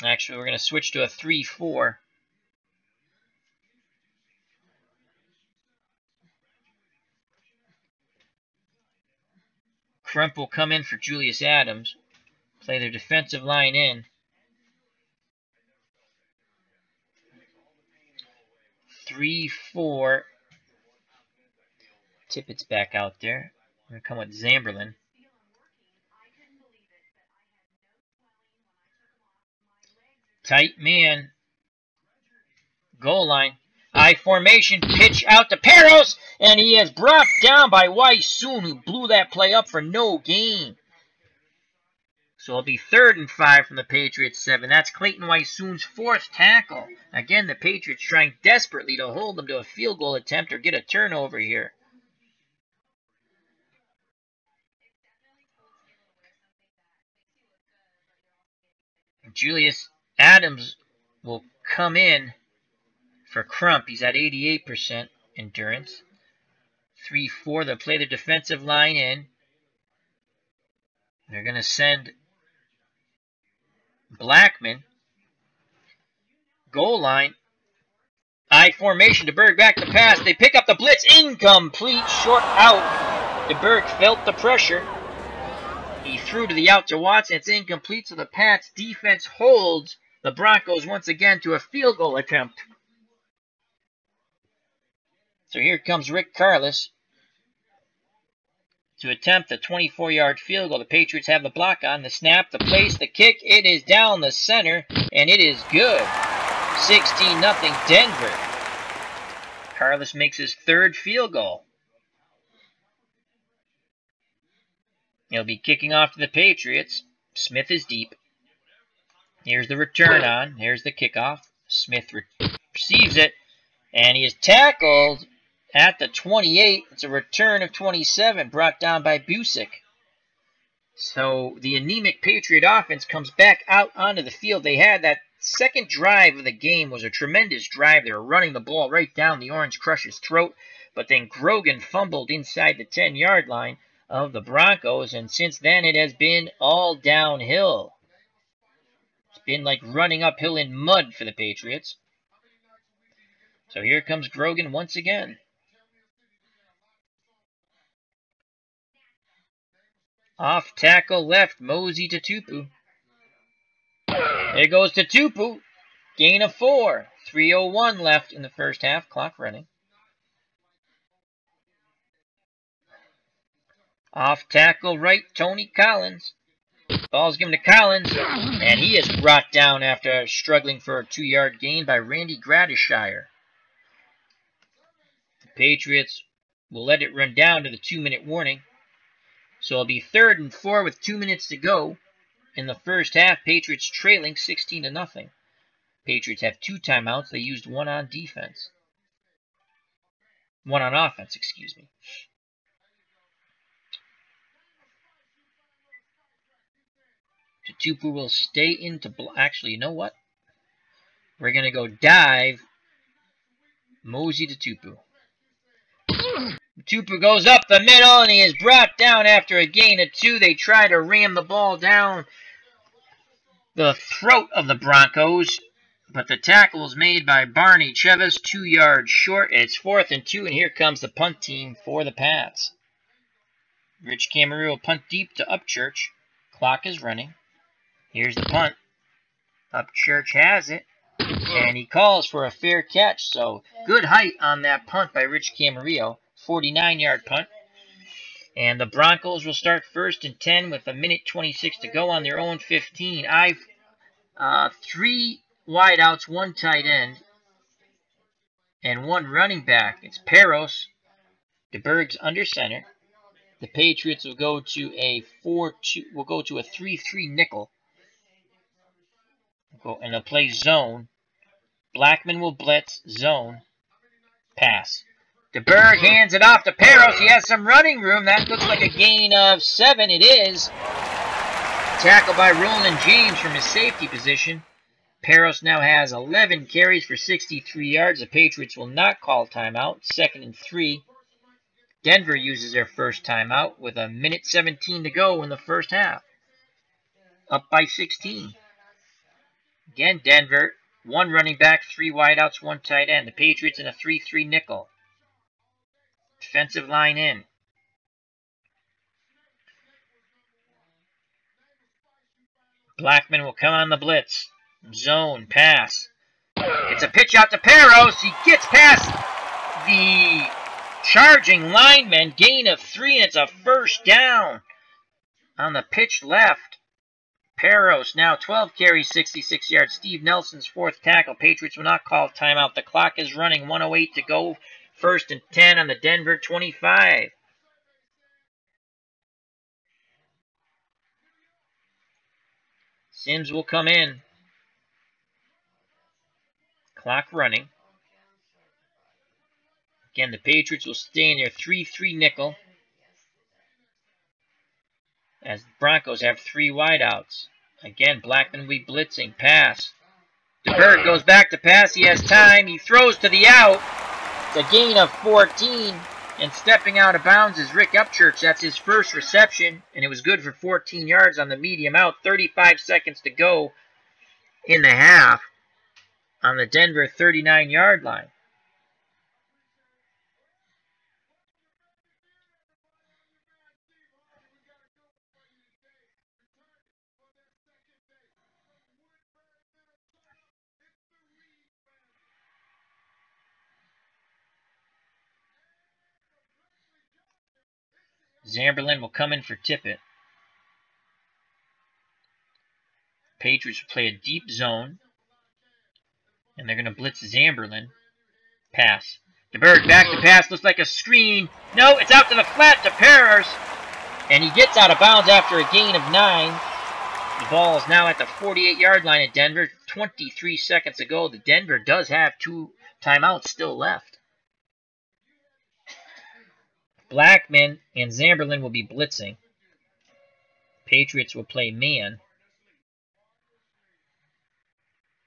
[SPEAKER 1] Actually, we're going to switch to a 3-4. Crump will come in for Julius Adams. Play their defensive line in. 3-4. Tippett's back out there. We're going to come with Zamberlin. Tight man. Goal line. I formation, pitch out to Peros, and he is brought down by Weiss soon, who blew that play up for no gain. So it'll be 3rd and 5 from the Patriots 7. That's Clayton Weiss-Soon's 4th tackle. Again, the Patriots trying desperately to hold them to a field goal attempt or get a turnover here. Julius Adams will come in for Crump. He's at 88% endurance. 3-4. They'll play the defensive line in. They're going to send Blackman. Goal line. I formation. DeBerg back to pass. They pick up the blitz. Incomplete. Short out. DeBerg felt the pressure. He threw to the out to Watson. It's incomplete, so the Pats defense holds the Broncos once again to a field goal attempt. So here comes Rick Carlos to attempt a 24-yard field goal. The Patriots have the block on. The snap, the place, the kick. It is down the center, and it is good. 16-0 Denver. Carlos makes his third field goal. He'll be kicking off to the Patriots. Smith is deep. Here's the return on. Here's the kickoff. Smith receives it, and he is tackled at the 28. It's a return of 27 brought down by Busick. So the anemic Patriot offense comes back out onto the field. They had that second drive of the game was a tremendous drive. They were running the ball right down the Orange Crush's throat, but then Grogan fumbled inside the 10-yard line of the Broncos, and since then it has been all downhill. It's been like running uphill in mud for the Patriots. So here comes Grogan once again. Off tackle left, Mosey to Tupu. There goes to Tupu. Gain of 4. 3:01 left in the first half. Clock running. Off tackle right, Tony Collins. Ball's given to Collins, and he is brought down after struggling for a 2-yard gain by Randy Gradishire. The Patriots will let it run down to the 2-minute warning. So it'll be 3rd and 4 with 2 minutes to go. In the first half, Patriots trailing 16-0. Patriots have 2 timeouts. They used 1 on defense. 1 on offense, excuse me. Tupu will stay into... Actually, you know what? We're going to go dive. Mosey to Tupu. Tupu goes up the middle, and he is brought down after a gain of 2. They try to ram the ball down the throat of the Broncos, but the tackle was made by Barney Chevis, 2 yards short. It's 4th and 2, and here comes the punt team for the Pats. Rich Camarillo will punt deep to Upchurch. Clock is running. Here's the punt. Upchurch has it, and he calls for a fair catch. So good height on that punt by Rich Camarillo. 49-yard punt. And the Broncos will start 1st and 10 with 1:26 to go on their own 15. 3 wideouts, 1 tight end, and 1 running back. It's Peros. DeBerg's under center. The Patriots will go to a 4-2. Will go to a 3-3 nickel. And they'll play zone. Blackman will blitz zone. Pass. DeBerg hands it off to Peros. He has some running room. That looks like a gain of 7. It is. Tackled by Roland James from his safety position. Peros now has 11 carries for 63 yards. The Patriots will not call timeout. 2nd and 3. Denver uses their first timeout with 1:17 to go in the first half. Up by 16. Again, Denver. 1 running back, 3 wideouts, 1 tight end. The Patriots in a 3-3 nickel. Defensive line in. Blackman will come on the blitz. Zone, pass. It's a pitch out to Peros. He gets past the charging lineman. Gain of 3, and it's a first down on the pitch left. Peros now 12 carries, 66 yards. Steve Nelson's 4th tackle. Patriots will not call timeout. The clock is running. 1:08 to go. 1st and 10 on the Denver 25. Sims will come in. Clock running. Again, the Patriots will stay in their 3-3 nickel, as the Broncos have 3 wideouts. Again, Blackman will be blitzing. Pass. DeBerg goes back to pass. He has time. He throws to the out. It's a gain of 14. And stepping out of bounds is Rick Upchurch. That's his first reception. And it was good for 14 yards on the medium out. 35 seconds to go in the half on the Denver 39-yard line. Zamberlin will come in for Tippett. Patriots will play a deep zone. And they're going to blitz Zamberlin. Pass. DeBerg back to pass. Looks like a screen. No, it's out to the flat to Pears. And he gets out of bounds after a gain of 9. The ball is now at the 48-yard line at Denver. 23 seconds ago. The Denver does have 2 timeouts still left. Blackman and Zamberlin will be blitzing. Patriots will play man.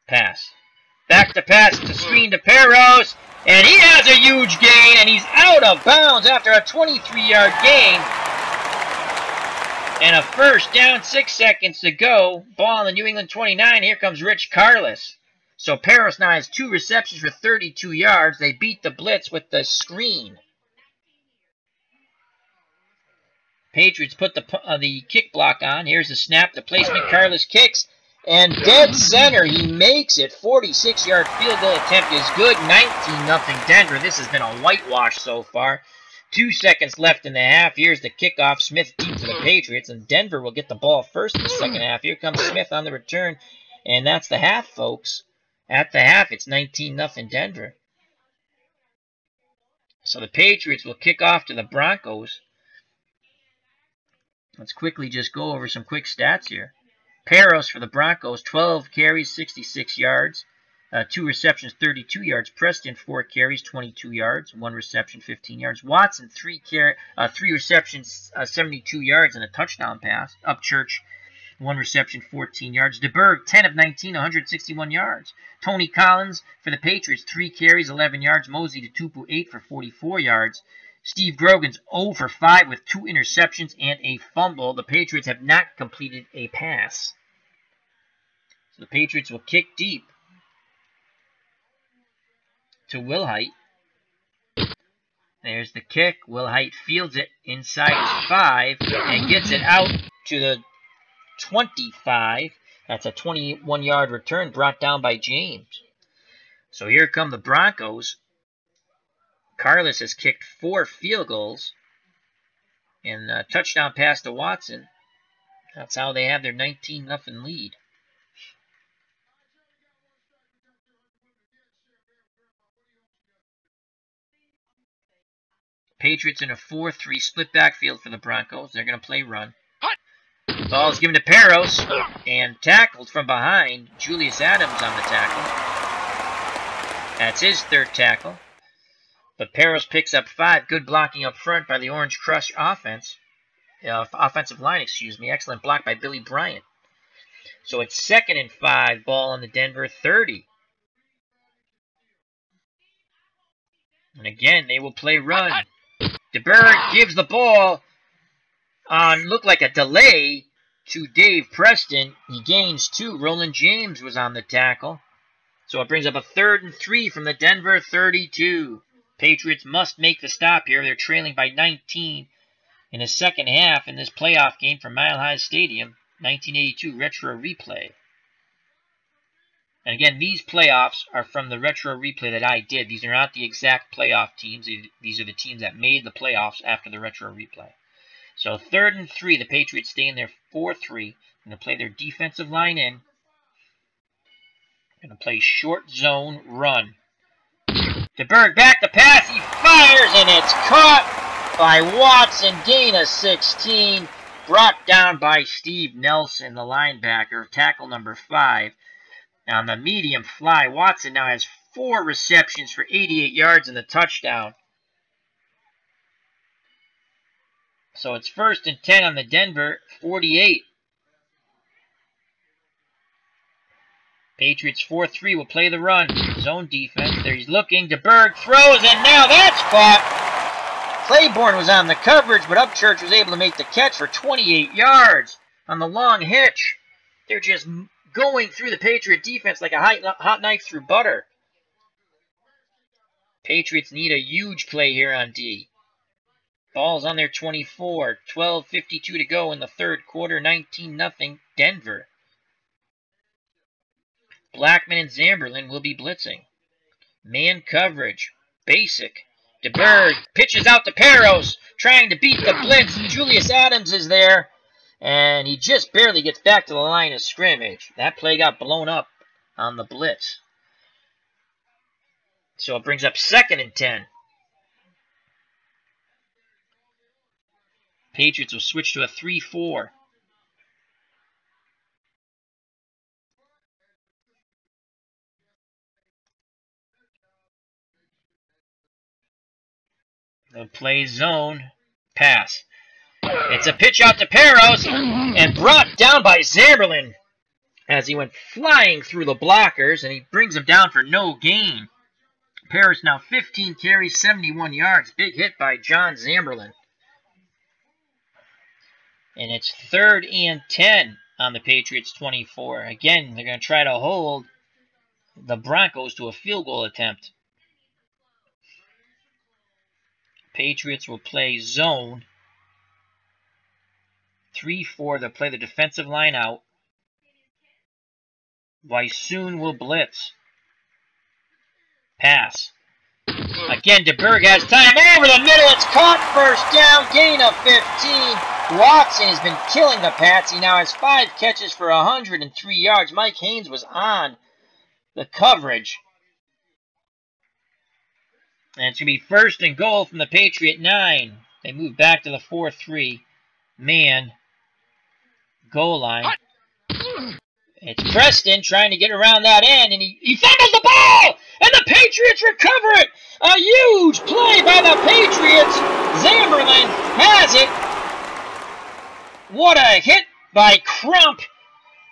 [SPEAKER 1] Pass. Back to pass to screen to Peros. And he has a huge gain. And he's out of bounds after a 23-yard gain. And a first down, 6 seconds to go. Ball on the New England 29. Here comes Rich Carless. So Peros now has 2 receptions for 32 yards. They beat the blitz with the screen. Patriots put the kick block on. Here's the snap. The placement. Carless kicks. And dead center. He makes it. 46-yard field goal attempt is good. 19-0 Denver. This has been a whitewash so far. 2 seconds left in the half. Here's the kickoff. Smith deep to the Patriots. And Denver will get the ball first in the second half. Here comes Smith on the return. And that's the half, folks. At the half, it's 19-0 Denver. So the Patriots will kick off to the Broncos. Let's quickly just go over some quick stats here. Peros for the Broncos, 12 carries, 66 yards. 2 receptions, 32 yards. Preston, 4 carries, 22 yards. 1 reception, 15 yards. Watson, 3 receptions, 72 yards and a touchdown pass. Upchurch, 1 reception, 14 yards. DeBerg, 10 of 19, 161 yards. Tony Collins for the Patriots, 3 carries, 11 yards. Mosey to Tupu, 8 for 44 yards. Steve Grogan's 0 for 5 with 2 interceptions and a fumble. The Patriots have not completed a pass. So the Patriots will kick deep to Wilhite. There's the kick. Wilhite fields it inside his 5 and gets it out to the 25. That's a 21-yard return brought down by James. So here come the Broncos. Carlos has kicked 4 field goals and a touchdown pass to Watson. That's how they have their 19-0 lead. Patriots in a 4-3 split backfield for the Broncos. They're going to play run. Ball is given to Peros and tackled from behind. Julius Adams on the tackle. That's his 3rd tackle. But Peros picks up 5. Good blocking up front by the Orange Crush offense. Offensive line, excuse me. Excellent block by Billy Bryant. So it's 2nd and 5. Ball on the Denver 30. And again, they will play run. DeBerg gives the ball on, looked like a delay, to Dave Preston. He gains 2. Roland James was on the tackle. So it brings up a 3rd and 3 from the Denver 32. Patriots must make the stop here. They're trailing by 19 in the second half in this playoff game from Mile High Stadium, 1982 Retro Replay. And again, these playoffs are from the Retro Replay that I did. These are not the exact playoff teams. These are the teams that made the playoffs after the Retro Replay. So 3rd and 3, the Patriots stay in their 4-3. Going to play their defensive line in. Going to play short zone run. DeBerg back to pass. He fires, and it's caught by Watson. Gain of 16. Brought down by Steve Nelson, the linebacker. Tackle number 5. On the medium fly, Watson now has 4 receptions for 88 yards and a touchdown. So it's 1st and 10 on the Denver 48. Patriots 4-3 will play the run. Zone defense. There he's looking. DeBerg throws, and now that's caught. Claiborne was on the coverage, but Upchurch was able to make the catch for 28 yards on the long hitch. They're just going through the Patriot defense like a hot knife through butter. Patriots need a huge play here on D. Ball's on their 24. 12:52 to go in the third quarter. 19-0 Denver. Blackman and Zamberlin will be blitzing. Man coverage. Basic. DeBerg pitches out to Peros, trying to beat the blitz. Julius Adams is there, and he just barely gets back to the line of scrimmage. That play got blown up on the blitz. So it brings up 2nd and 10. Patriots will switch to a 3-4. They'll play zone. Pass. It's a pitch out to Peros and brought down by Zamberlin as he went flying through the blockers, and he brings him down for no gain. Peros now 15 carries, 71 yards. Big hit by John Zamberlin. And it's 3rd and 10 on the Patriots 24. Again, they're going to try to hold the Broncos to a field goal attempt. Patriots will play zone. 3-4. They'll play the defensive line out. Wysoon will blitz. Pass. Again, DeBerg has time over the middle. It's caught. First down. Gain of 15. Watson has been killing the Pats. He now has 5 catches for 103 yards. Mike Haynes was on the coverage. And it's going to be 1st and goal from the Patriot 9. They move back to the 4-3 man goal line. It's Preston trying to get around that end, and he fumbles the ball, and the Patriots recover it. A huge play by the Patriots. Zamberlin has it. What a hit by Crump.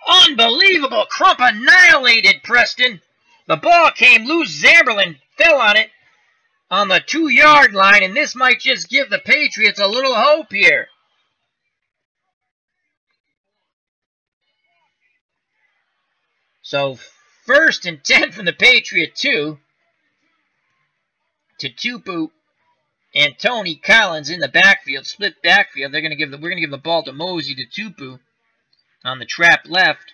[SPEAKER 1] Unbelievable. Crump annihilated Preston. The ball came loose. Zamberlin fell on it on the 2-yard line, and this might just give the Patriots a little hope here. So 1st and 10 from the Patriot 2. Tupu and Tony Collins in the backfield, split backfield. We're going to give the ball to Mosey to Tupu on the trap left.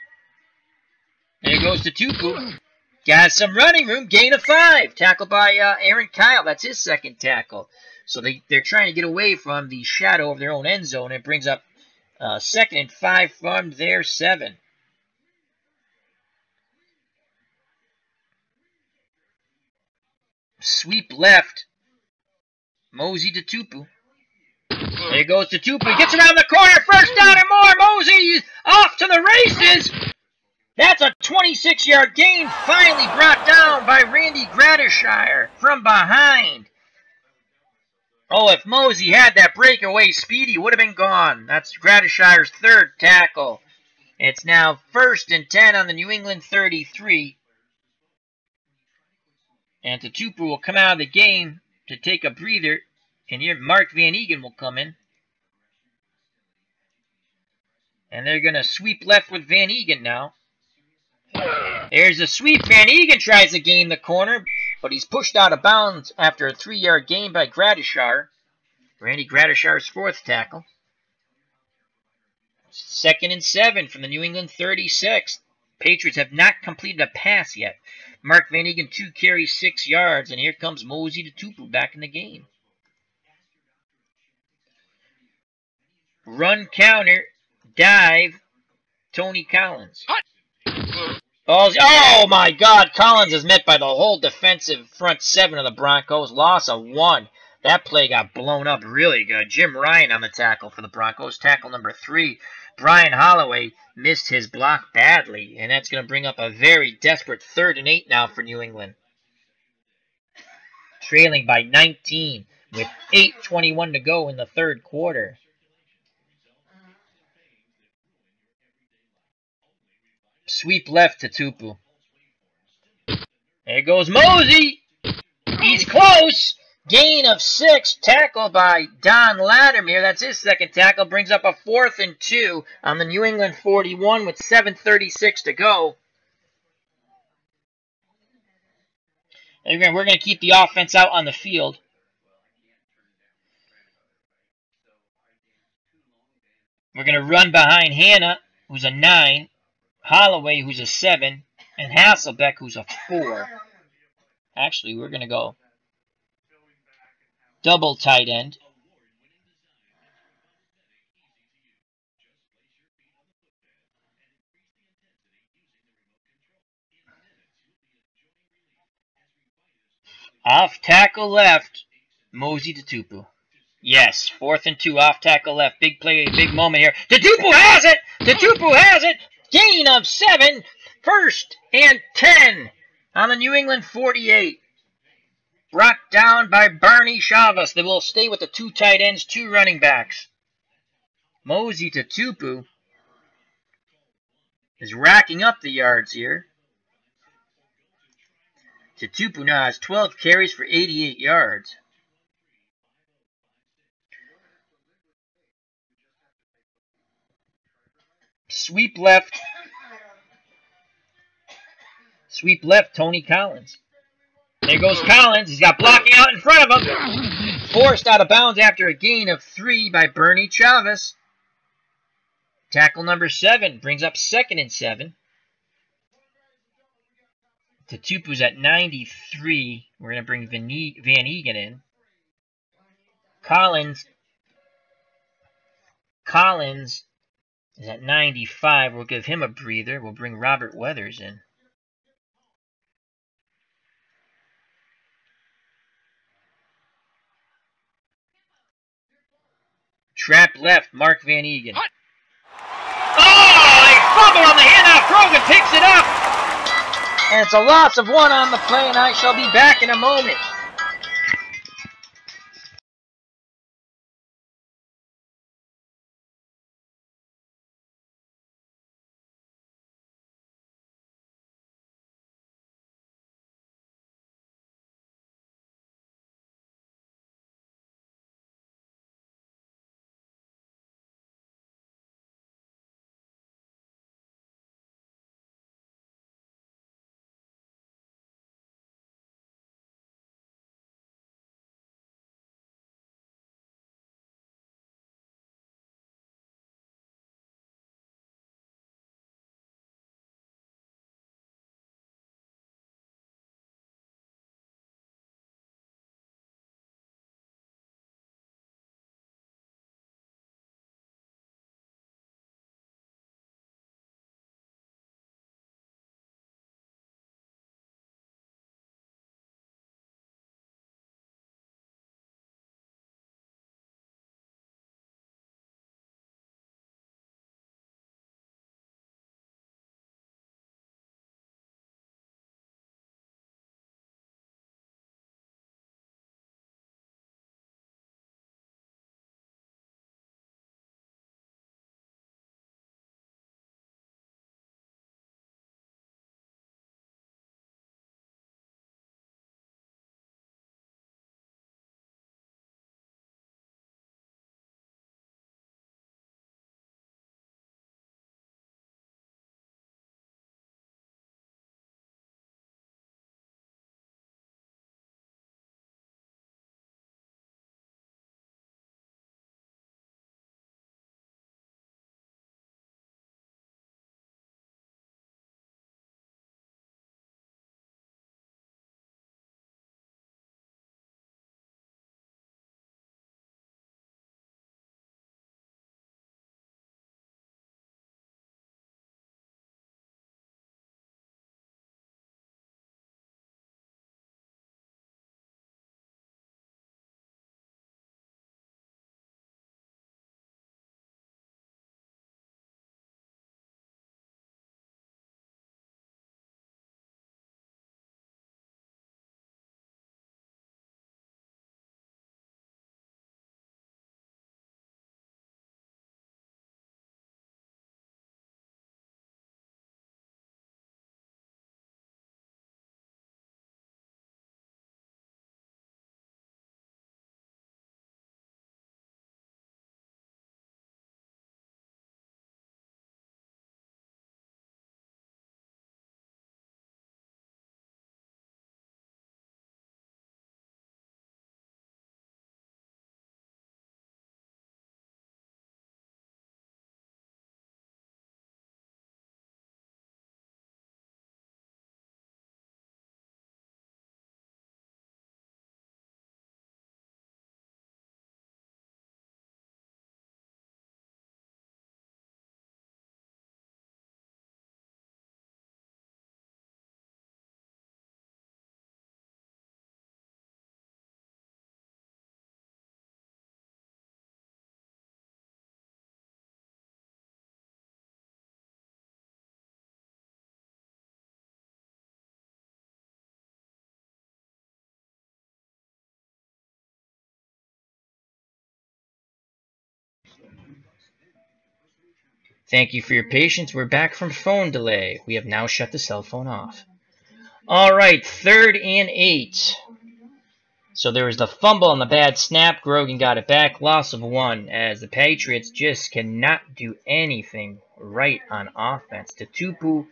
[SPEAKER 1] There goes to Tupu. Got some running room, gain of 5. Tackled by Aaron Kyle. That's his 2nd tackle. So they're trying to get away from the shadow of their own end zone. It brings up 2nd and 5 from their 7. Sweep left. Mosey to Tupu. There goes to Tupu. Gets around the corner. First down and more. Mosey off to the races. That's a 26-yard gain, finally brought down by Randy Gradishire from behind. Oh, if Mosey had that breakaway speed, he would have been gone. That's Gradishire's 3rd tackle. It's now 1st and 10 on the New England 33. And Tupu will come out of the game to take a breather. And here Mark Van Egan will come in. And they're going to sweep left with Van Egan now. There's a sweep. Van Egan tries to gain the corner, but he's pushed out of bounds after a 3-yard gain by Gradishire. Randy Gradishire's 4th tackle. 2nd and 7 from the New England 36. Patriots have not completed a pass yet. Mark Van Egan, 2 carries, 6 yards, and here comes Mosey to Tupu back in the game. Run counter, dive, Tony Collins. Oh my God, Collins is met by the whole defensive front 7 of the Broncos. Loss of 1. That play got blown up really good. Jim Ryan on the tackle for the Broncos. Tackle number 3. Brian Holloway missed his block badly, and that's going to bring up a very desperate 3rd and 8 now for New England. Trailing by 19 with 8:21 to go in the 3rd quarter. Sweep left to Tupu. There goes Mosey. He's close. Gain of 6. Tackle by Don Latimer. That's his second tackle. Brings up a 4th and 2 on the New England 41 with 7:36 to go. And we're going to keep the offense out on the field. We're going to run behind Hanna, who's a 9, Holloway, who's a 7, and Hasselbeck, who's a 4. Actually, we're going to go double tight end. Off tackle left, Mosey to Tupu. Yes, 4th and 2, off tackle left. Big play, big moment here. Tupu has it! Tupu has it! Gain of 7, 1st and 10 on the New England 48. Brought down by Barney Chavez. They will stay with the 2 tight ends, 2 running backs. Mosey to Tupu is racking up the yards here. Tupu now has 12 carries for 88 yards. Sweep left. Sweep left, Tony Collins. There goes Collins. He's got blocking out in front of him. Forced out of bounds after a gain of 3 by Bernie Chavez. Tackle number 7 brings up 2nd and 7. Tupu's at 93. We're going to bring Van Egan in. Collins is at 95. We'll give him a breather. We'll bring Robert Weathers in. Trap left, Mark Van Egan. Oh, a fumble on the handoff. Krogan picks it up. And it's a loss of 1 on the play, and I shall be back in a moment. Thank you for your patience. We're back from phone delay. We have now shut the cell phone off. All right, 3rd and 8. So there was the fumble on the bad snap. Grogan got it back. Loss of 1 as the Patriots just cannot do anything right on offense. Tupu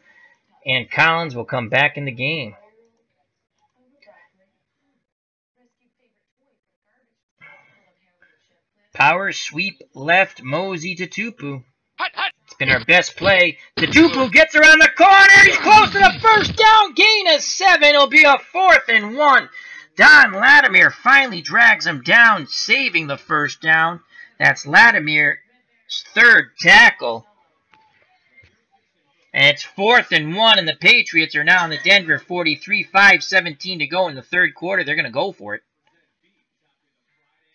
[SPEAKER 1] and Collins will come back in the game. Power sweep left, Mosey to Tupu. It's been our best play. Tupu gets around the corner. He's close to the first down. Gain of 7. It'll be a 4th and 1. Don Latimer finally drags him down, saving the first down. That's Latimer's 3rd tackle. And it's 4th and 1, and the Patriots are now in the Denver 43, 5:17 to go in the 3rd quarter. They're going to go for it.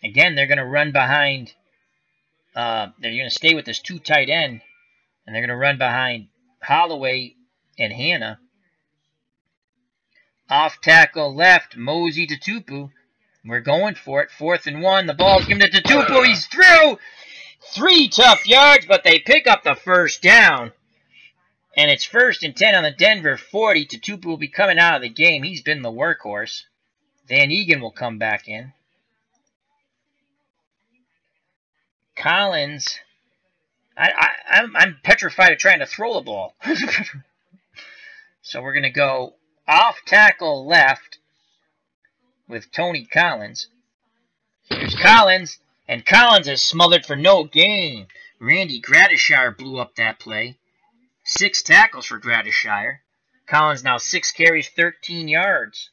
[SPEAKER 1] Again, they're going to run behind. They're going to stay with this 2 tight end, and they're going to run behind Holloway and Hannah. Off tackle left, Mosey to Tupu. We're going for it. 4th and 1. The ball's given to Tupu. He's through. 3 tough yards, but they pick up the first down. And it's 1st and 10 on the Denver 40. Tupu will be coming out of the game. He's been the workhorse. Van Egan will come back in. Collins. I'm petrified of trying to throw the ball. So we're going to go off tackle left with Tony Collins. Here's Collins, and Collins is smothered for no gain. Randy Gradishire blew up that play. 6 tackles for Gradishire. Collins now 6 carries, 13 yards.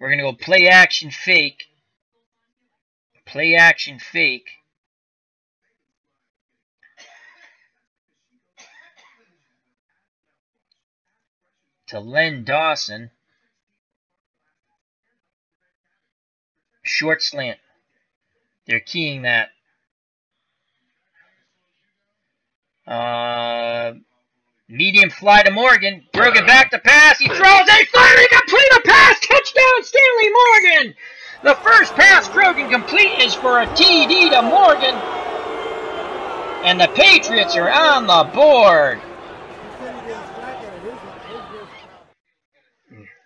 [SPEAKER 1] We're going to go play action fake. Play action fake. To Len Dawson. Short slant. They're keying that. Medium fly to Morgan. Brogan back to pass. He throws a finally complete a pass. Touchdown, Stanley Morgan. The first pass Brogan complete is for a TD to Morgan. And the Patriots are on the board.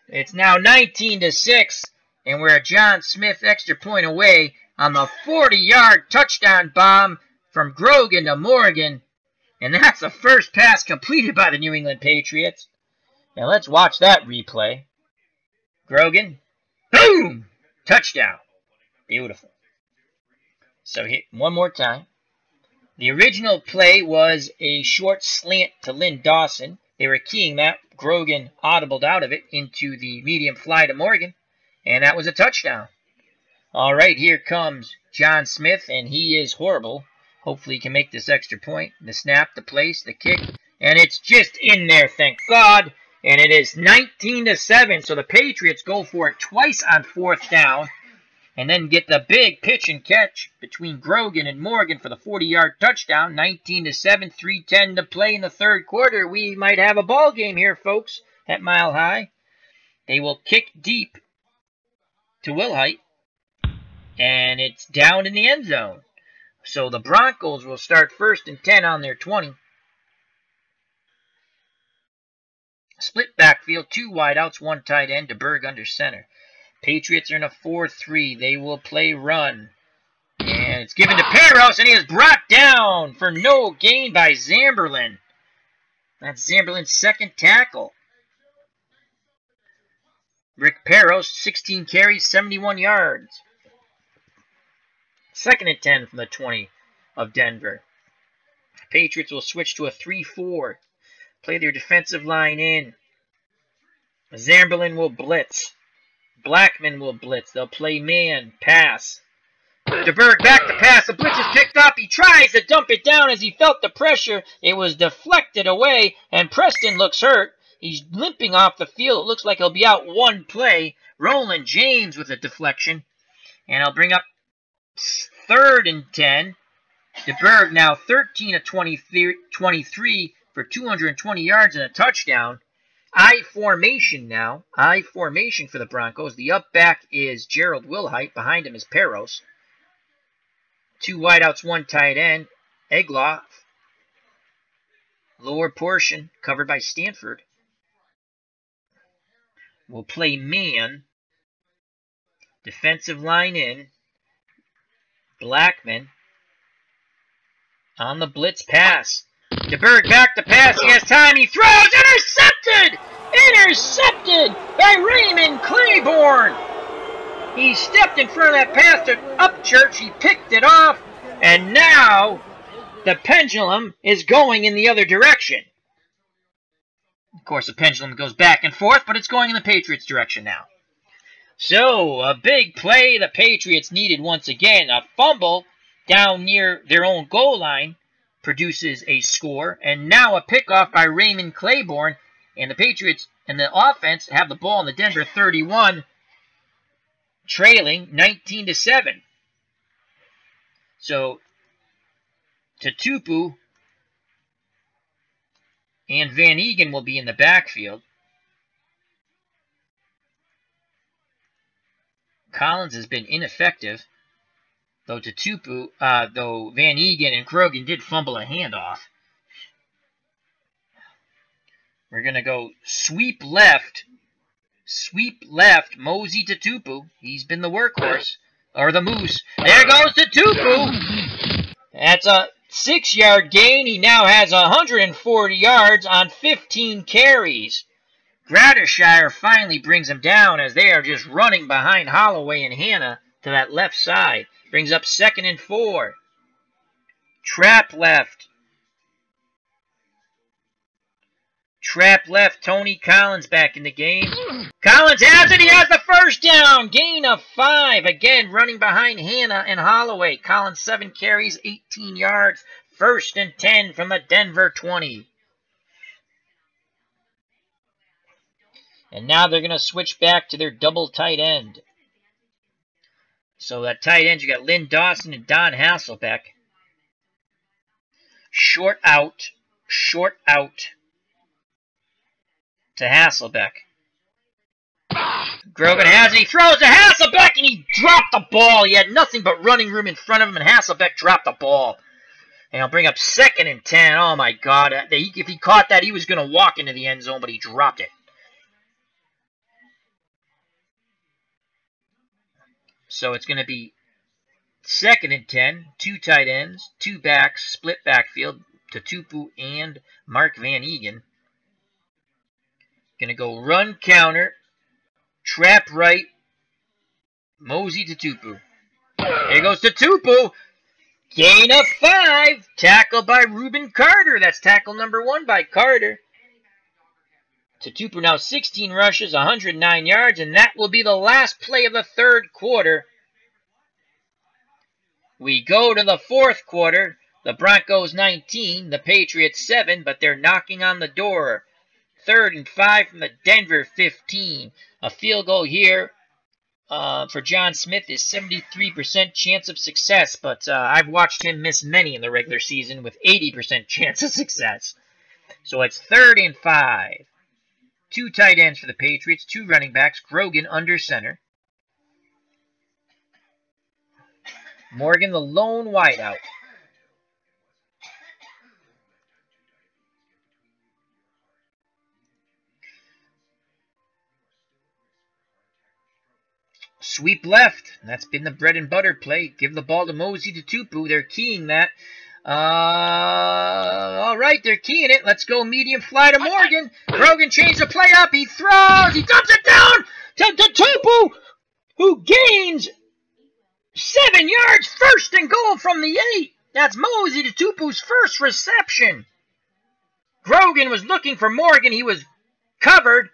[SPEAKER 1] It's now 19-6, and we're a John Smith extra point away on the 40-yard touchdown bomb from Grogan to Morgan. And that's the first pass completed by the New England Patriots. Now let's watch that replay. Grogan. Boom! Touchdown. Beautiful. So hit one more time. The original play was a short slant to Lynn Dawson. They were keying that. Grogan audibled out of it into the medium fly to Morgan. And that was a touchdown. All right, here comes John Smith, and he is horrible. Hopefully he can make this extra point. The snap, the place, the kick. And it's just in there, thank God. And it is 19-7. So the Patriots go for it twice on 4th down. And then get the big pitch and catch between Grogan and Morgan for the 40-yard touchdown. 19-7, 3:10 to play in the 3rd quarter. We might have a ball game here, folks, at Mile High. They will kick deep to Wilhite. And it's down in the end zone. So the Broncos will start 1st and 10 on their 20. Split backfield, 2 wideouts, 1 tight end, DeBerg under center. Patriots are in a 4-3. They will play run. And it's given to Peros, and he is brought down for no gain by Zamberlin. That's Zamberlin's 2nd tackle. Rick Peros, 16 carries, 71 yards. 2nd and 10 from the 20 of Denver. Patriots will switch to a 3-4. Play their defensive line in. Zamberlin will blitz. Blackman will blitz. They'll play man, pass. DeBerg back to pass. The blitz is picked up. He tries to dump it down as he felt the pressure. It was deflected away, and Preston looks hurt. He's limping off the field. It looks like he'll be out 1 play. Roland James with a deflection. And I'll bring up 3rd and 10. DeBerg now 13 of 23 for 220 yards and a touchdown. I formation now. I formation for the Broncos. The up back is Gerald Wilhite. Behind him is Peros. Two wideouts, one tight end. Egloff. Lower portion covered by Stanford. Will play man. Defensive line in. Blackman. On the blitz pass. DeBerg back to pass. He has time. He throws. Intercepted! Intercepted by Raymond Claiborne. He stepped in front of that pass to Upchurch. He picked it off. And now the pendulum is going in the other direction. Of course, the pendulum goes back and forth, but it's going in the Patriots' direction now. So, a big play the Patriots needed once again. A fumble down near their own goal line produces a score. And now a pickoff by Raymond Claiborne. And the Patriots and the offense have the ball in the Denver 31, trailing 19-7. So, Tutupu and Van Egan will be in the backfield. Collins has been ineffective, though though Van Egan and Krogan did fumble a handoff. We're going to go sweep left, Mosey Tutupu. He's been the workhorse, or the moose. There goes Tutupu. That's a 6-yard gain. He now has 140 yards on 15 carries. Gradishire finally brings him down as they are just running behind Holloway and Hanna to that left side. Brings up 2nd and 4. Trap left. Tony Collins back in the game. Collins has it. He has the first down. Gain of 5. Again, running behind Hanna and Holloway. Collins 7 carries, 18 yards. 1st and 10 from the Denver 20. And now they're going to switch back to their double tight end. So that tight end, you got Lynn Dawson and Don Hasselbeck. Short out to Hasselbeck. Grogan has it. He throws to Hasselbeck, and he dropped the ball. He had nothing but running room in front of him, and Hasselbeck dropped the ball. And he'll bring up 2nd and 10. Oh, my God. If he caught that, he was going to walk into the end zone, but he dropped it. So it's going to be 2nd and 10. 2 tight ends, 2 backs, split backfield. Tutupu and Mark Van Egan. Going to go run counter. Trap right. Mosey Tutupu. There goes Tutupu. Gain of 5. Tackle by Reuben Carter. That's tackle number 1 by Carter. Tutupu now 16 rushes, 109 yards, and that will be the last play of the 3rd quarter. We go to the 4th quarter. The Broncos 19, the Patriots 7, but they're knocking on the door. 3rd and 5 from the Denver 15. A field goal here for John Smith is 73% chance of success, but I've watched him miss many in the regular season with 80% chance of success. So it's 3rd and 5. 2 tight ends for the Patriots, 2 running backs, Grogan under center. Morgan the lone wideout. Sweep left. That's been the bread and butter play. Give the ball to Mosey Tutupu. They're keying that. All right, they're keying it. Let's go medium fly to Morgan. Grogan changed the play up. He throws. He dumps it down to Tutupu, who gains 7 yards. 1st and goal from the 8. That's Mosey Tutupu's first reception. Grogan was looking for Morgan. He was covered.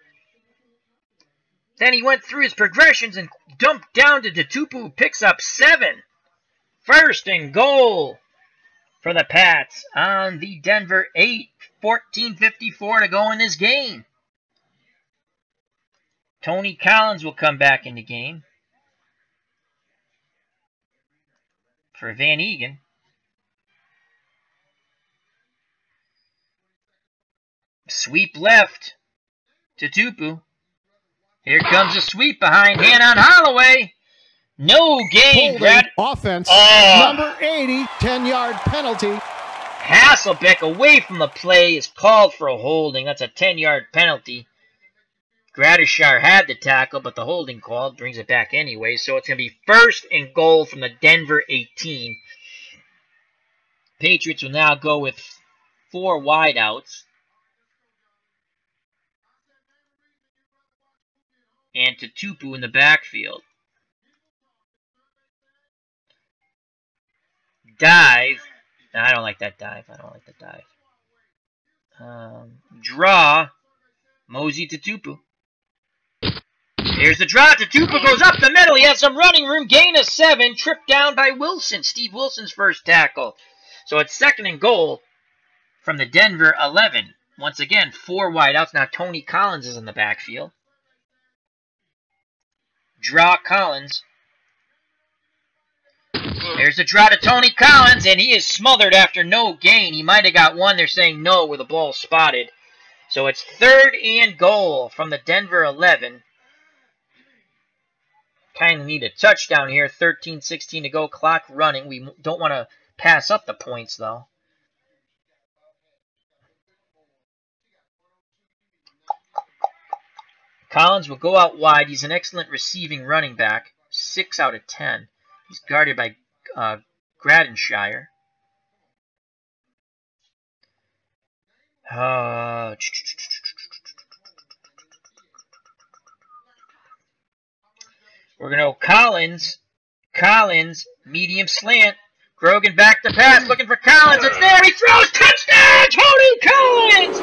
[SPEAKER 1] Then he went through his progressions and dumped down to Tutupu, who picks up 7. 1st and goal for the Pats on the Denver 8. 14:54 to go in this game. Tony Collins will come back in the game for Van Egan. Sweep left to Tutupu. Here comes a sweep behind Hanna and Holloway. No gain, Brad.
[SPEAKER 2] Offense.
[SPEAKER 1] Oh.
[SPEAKER 2] Number 80, 10-yard penalty.
[SPEAKER 1] Hasselbeck away from the play is called for a holding. That's a 10-yard penalty. Gradishar had the tackle, but the holding call brings it back anyway. So it's going to be 1st and goal from the Denver 18. Patriots will now go with 4 wideouts. And Tutupu in the backfield. Dive. No, I don't like that dive. Draw. Mosey Tutupu. Here's the draw. Tutupu goes up the middle. He has some running room. Gain of 7. Tripped down by Wilson. Steve Wilson's first tackle. So it's 2nd and goal from the Denver 11. Once again, 4 wideouts. Now Tony Collins is in the backfield. Draw Collins. There's the draw to Tony Collins, and he is smothered after no gain. He might have got 1. They're saying no with the ball spotted. So it's 3rd and goal from the Denver 11. Kind of need a touchdown here. 13-16 to go. Clock running. We don't want to pass up the points, though. Collins will go out wide. He's an excellent receiving running back. 6 out of 10. He's guarded by Gradenshire. We're going to go Collins. Collins, medium slant. Grogan back to pass, looking for Collins. It's there. He throws. Touchdown, Tony Collins!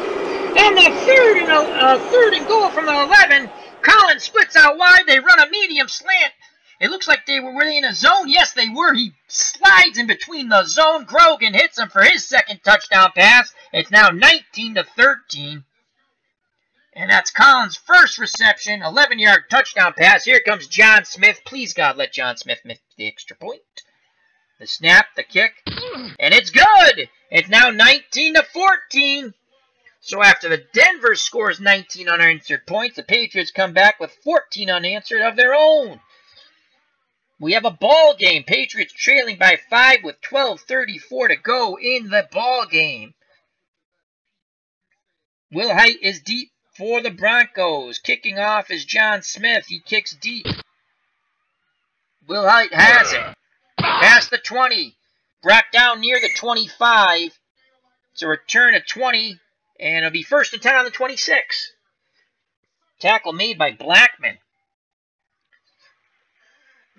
[SPEAKER 1] And the 3rd and goal from the 11. Collins splits out wide. They run a medium slant. It looks like were they in a zone? Yes, they were. He slides in between the zone. Grogan hits him for his 2nd touchdown pass. It's now 19-13. And that's Collins' first reception. 11-yard touchdown pass. Here comes John Smith. Please, God, let John Smith make the extra point. The snap, the kick, and it's good. It's now 19-14. So after the Denver scores 19 unanswered points, the Patriots come back with 14 unanswered of their own. We have a ball game. Patriots trailing by 5 with 12:34 to go in the ball game. Will Height is deep for the Broncos. Kicking off is John Smith. He kicks deep. Will Height has it. Past the 20. Brought down near the 25. It's a return of 20. And it'll be 1st and 10 on the 26. Tackle made by Blackman.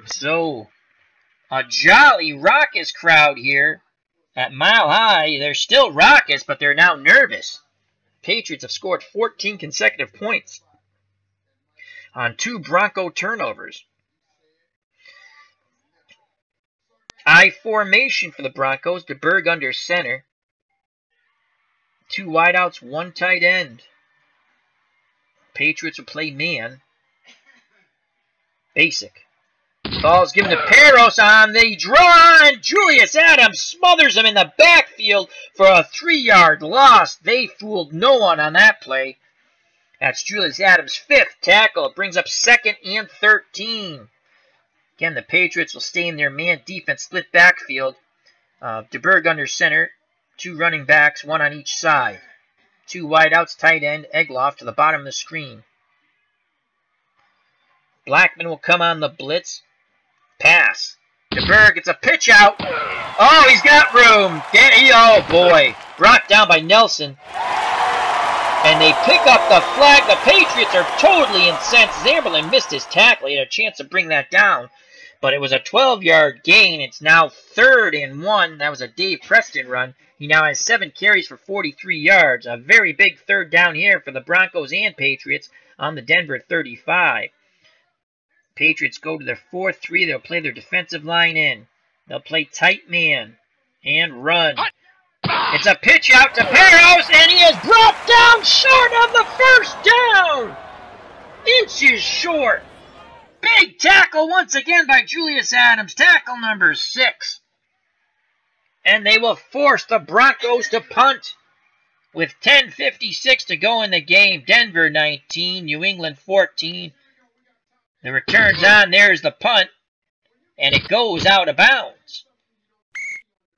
[SPEAKER 1] So, a jolly, raucous crowd here at Mile High. They're still raucous, but they're now nervous. Patriots have scored 14 consecutive points on 2 Bronco turnovers. I formation for the Broncos. DeBerg under center. 2 wideouts, 1 tight end. Patriots will play man. Basic. Ball's given to Peros on the draw, and Julius Adams smothers him in the backfield for a 3-yard loss. They fooled no one on that play. That's Julius Adams' 5th tackle. It brings up 2nd and 13. Again, the Patriots will stay in their man defense split backfield. DeBerg under center. 2 running backs, 1 on each side. 2 wideouts, tight end, Egloff to the bottom of the screen. Blackman will come on the blitz. Pass. DeBerg, it's a pitch out. Oh, he's got room. Oh, boy. Brought down by Nelson. And they pick up the flag. The Patriots are totally incensed. Zamberlin missed his tackle. He had a chance to bring that down. But it was a 12-yard gain. It's now 3rd and 1. That was a Dave Preston run. He now has 7 carries for 43 yards. A very big 3rd down here for the Broncos and Patriots on the Denver 35. Patriots go to their 4-3. They'll play their defensive line in. They'll play tight man and run. It's a pitch out to Peros, and he is brought down short of the 1st down. Inches short. Big tackle once again by Julius Adams. Tackle number 6. And they will force the Broncos to punt with 10:56 to go in the game. Denver 19, New England 14. The return's on. There's the punt. and it goes out of bounds.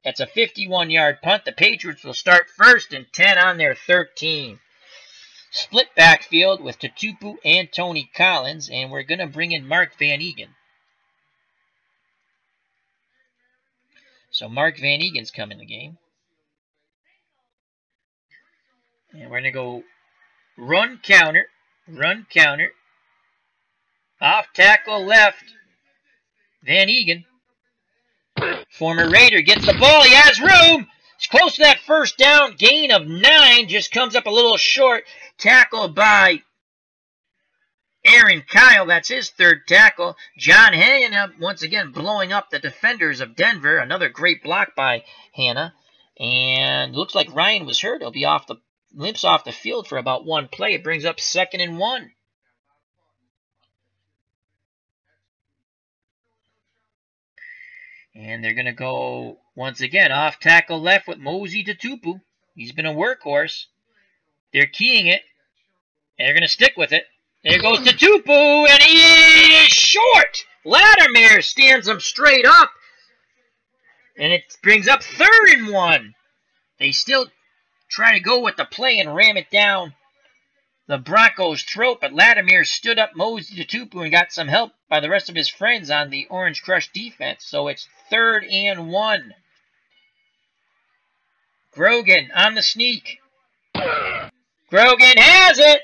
[SPEAKER 1] That's a 51-yard punt. The Patriots will start 1st and 10 on their 13. Split backfield with Tutupu and Tony Collins, and we're going to bring in Mark Van Eegen. So Mark Van Egen's come in the game. And we're going to go run counter. Off tackle left. Van Eegen. Former Raider gets the ball. He has room. He's close to that first down. Gain of 9. Just comes up a little short. Tackled by Aaron Kyle. That's his 3rd tackle. John Hanna once again blowing up the defenders of Denver. Another great block by Hanna. And looks like Ryan was hurt. He'll be limps off the field for about 1 play. It brings up 2nd and 1. And they're going to go, once again, off tackle left with Mosey Tutupu. He's been a workhorse. They're keying it. And they're going to stick with it. There goes Tutupu, and he is short. Latimer stands him straight up. And it brings up 3rd and 1. They still try to go with the play and ram it down the Broncos' throat, but Latimer stood up Mosey Tutupu and got some help by the rest of his friends on the Orange Crush defense. So it's 3rd and 1. Grogan on the sneak. Grogan has it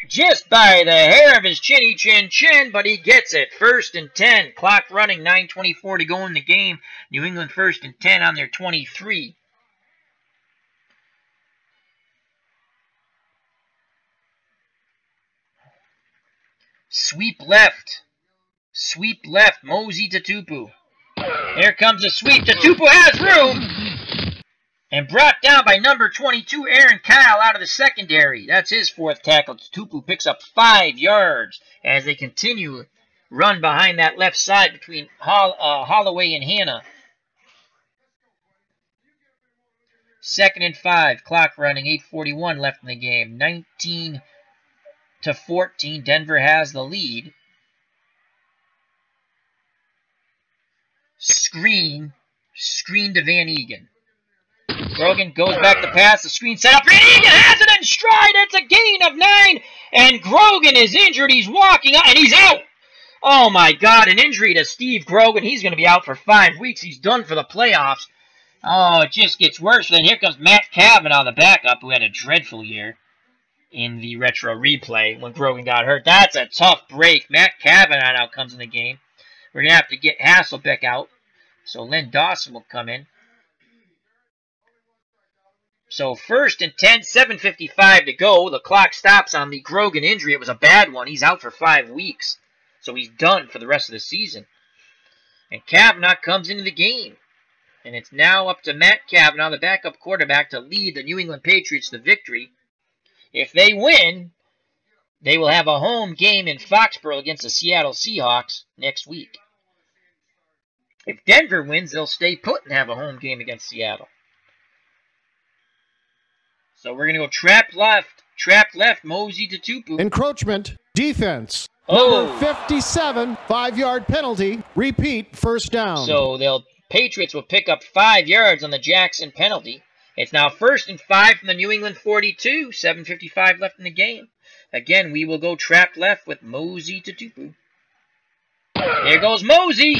[SPEAKER 1] just by the hair of his chinny chin, but he gets it. 1st and 10. Clock running, 9:24 to go in the game. New England 1st and 10 on their 23. Sweep left, Mosey Tutupu. Here comes a sweep. Tutupu has room. And brought down by number 22, Aaron Kyle, out of the secondary. That's his 4th tackle. Tutupu picks up 5 yards as they continue run behind that left side between Holloway and Hanna. 2nd and 5. Clock running. 8:41 left in the game. 19-14. Denver has the lead. Screen to Van Eegen. Grogan goes back to pass. The screen set up. Van Eegen has it in stride. It's a gain of 9. And Grogan is injured. He's walking out, and he's out. Oh, my God. An injury to Steve Grogan. He's going to be out for 5 weeks. He's done for the playoffs. Oh, it just gets worse. Then here comes Matt Cavanaugh, the backup, who had a dreadful year in the retro replay when Grogan got hurt. That's a tough break. Matt Cavanaugh now comes in the game. We're going to have to get Hasselbeck out. So Len Dawson will come in. So 1st and 10, 7:55 to go. The clock stops on the Grogan injury. It was a bad one. He's out for 5 weeks. So he's done for the rest of the season. And Cavanaugh comes into the game. And it's now up to Matt Cavanaugh, the backup quarterback, to lead the New England Patriots to victory. If they win, they will have a home game in Foxborough against the Seattle Seahawks next week. If Denver wins, they'll stay put and have a home game against Seattle. So we're going to go trap left, Mosey Tutupu.
[SPEAKER 2] Encroachment, defense.
[SPEAKER 1] Oh.
[SPEAKER 2] Number 57, 5-yard penalty. Repeat, 1st down.
[SPEAKER 1] So Patriots will pick up 5 yards on the Jackson penalty. It's now 1st and 5 from the New England 42. 7:55 left in the game. Again, we will go trap left with Mosey Tutupu. There goes Mosey.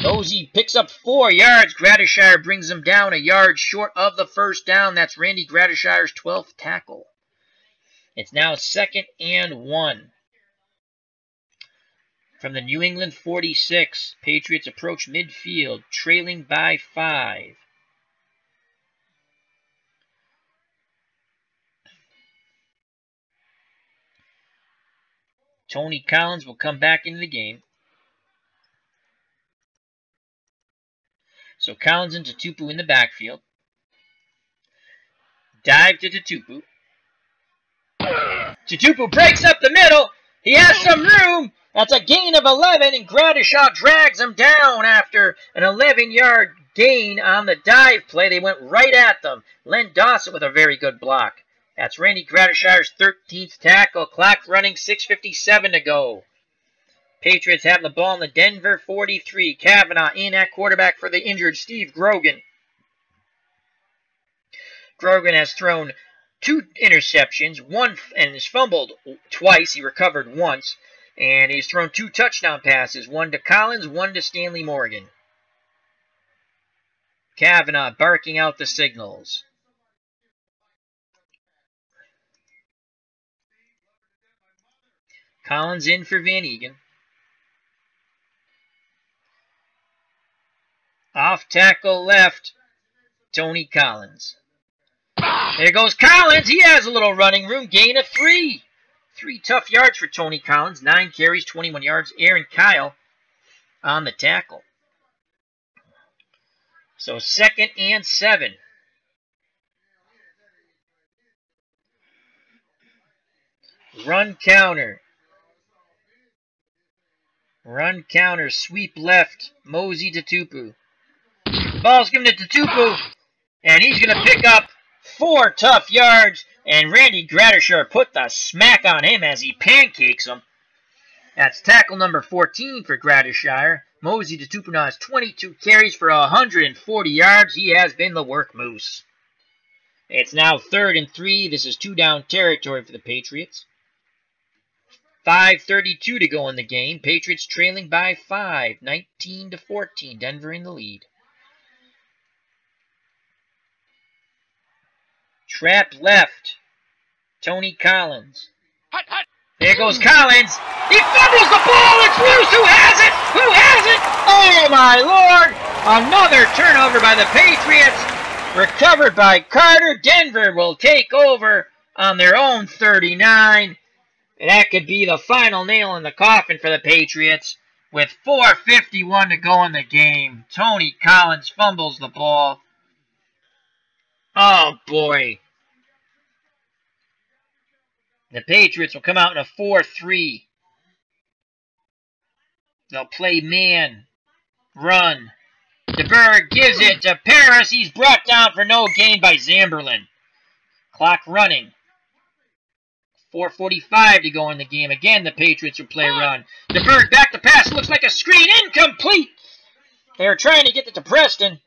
[SPEAKER 1] Mosey picks up 4 yards. Gradishire brings him down a yard short of the 1st down. That's Randy Gradishire's 12th tackle. It's now 2nd and 1. From the New England 46, Patriots approach midfield, trailing by 5. Tony Collins will come back into the game. So Collins and Tutupu in the backfield. Dive to Tutupu. Tutupu breaks up the middle. He has some room. That's a gain of 11, and Gradishaw drags him down after an 11-yard gain on the dive play. They went right at them. Len Dawson with a very good block. That's Randy Gradishire's 13th tackle. Clock running, 6:57 to go. Patriots have the ball in the Denver 43. Kavanaugh in at quarterback for the injured Steve Grogan. Grogan has thrown 2 interceptions, one and has fumbled twice. He recovered once, and he's thrown 2 touchdown passes, one to Collins, one to Stanley Morgan. Kavanaugh barking out the signals. Collins in for Van Egan. Off tackle left, Tony Collins. There goes Collins. He has a little running room. Gain of 3. 3 tough yards for Tony Collins. 9 carries, 21 yards. Aaron Kyle on the tackle. So 2nd and 7. Run counter. Run counter. Sweep left. Mosey to Tupu. Ball's given to Tupu. And he's going to pick up 4 tough yards. And Randy Gradishar put the smack on him as he pancakes him. That's tackle number 14 for Gradishar. Mosey to Tupu now has 22 carries for 140 yards. He has been the work moose. It's now 3rd and 3. This is 2 down territory for the Patriots. 5:32 to go in the game. Patriots trailing by 5, 19-14. Denver in the lead. Trap left. Tony Collins. There goes Collins. He fumbles the ball. It's loose. Who has it? Who has it? Oh, my Lord. Another turnover by the Patriots. Recovered by Carter. Denver will take over on their own 39. That could be the final nail in the coffin for the Patriots. With 4:51 to go in the game. Tony Collins fumbles the ball. Oh, boy. The Patriots will come out in a 4-3. They'll play man. Run. DeBerg gives it to Paris. He's brought down for no gain by Zamberlin. Clock running. 4:45 to go in the game. Again, the Patriots will play run. DeBerg back to pass. Looks like a screen. Incomplete. They're trying to get it to Preston.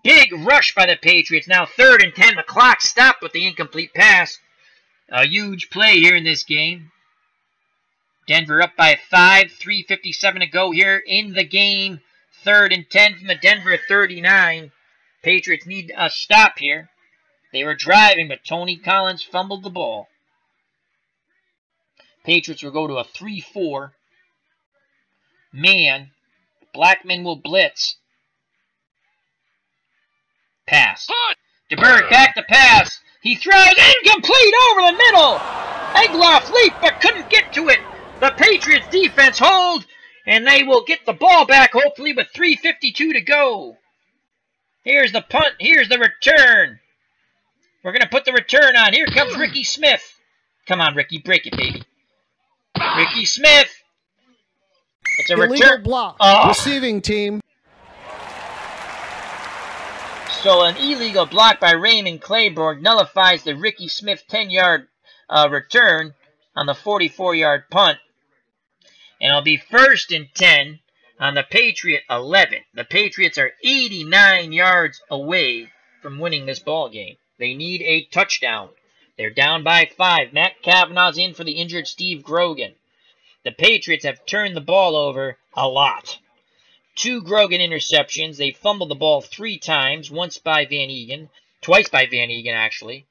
[SPEAKER 1] Big rush by the Patriots. Now 3rd and 10. The clock stopped with the incomplete pass. A huge play here in this game. Denver up by 5. 3:57 to go here in the game. 3rd and 10 from the Denver 39. Patriots need a stop here. They were driving, but Tony Collins fumbled the ball. Patriots will go to a 3-4. Man. Blackman will blitz. Pass. DeBerg back to pass. He throws incomplete over the middle. Egloff leaped but couldn't get to it. The Patriots defense hold, and they will get the ball back hopefully with 3:52 to go. Here's the punt. Here's the return. We're going to put the return on. Here comes Ricky Smith. Come on, Ricky. Break it, baby. Ricky Smith. It's a return.
[SPEAKER 2] Block. Receiving team.
[SPEAKER 1] So an illegal block by Raymond Claiborne nullifies the Ricky Smith 10-yard return on the 44-yard punt. And it'll be 1st and 10 on the Patriot 11. The Patriots are 89 yards away from winning this ball game. They need a touchdown. They're down by 5. Matt Kavanaugh's in for the injured Steve Grogan. The Patriots have turned the ball over a lot. 2 Grogan interceptions. They fumbled the ball 3 times, once by Van Egan, twice by Van Egan actually,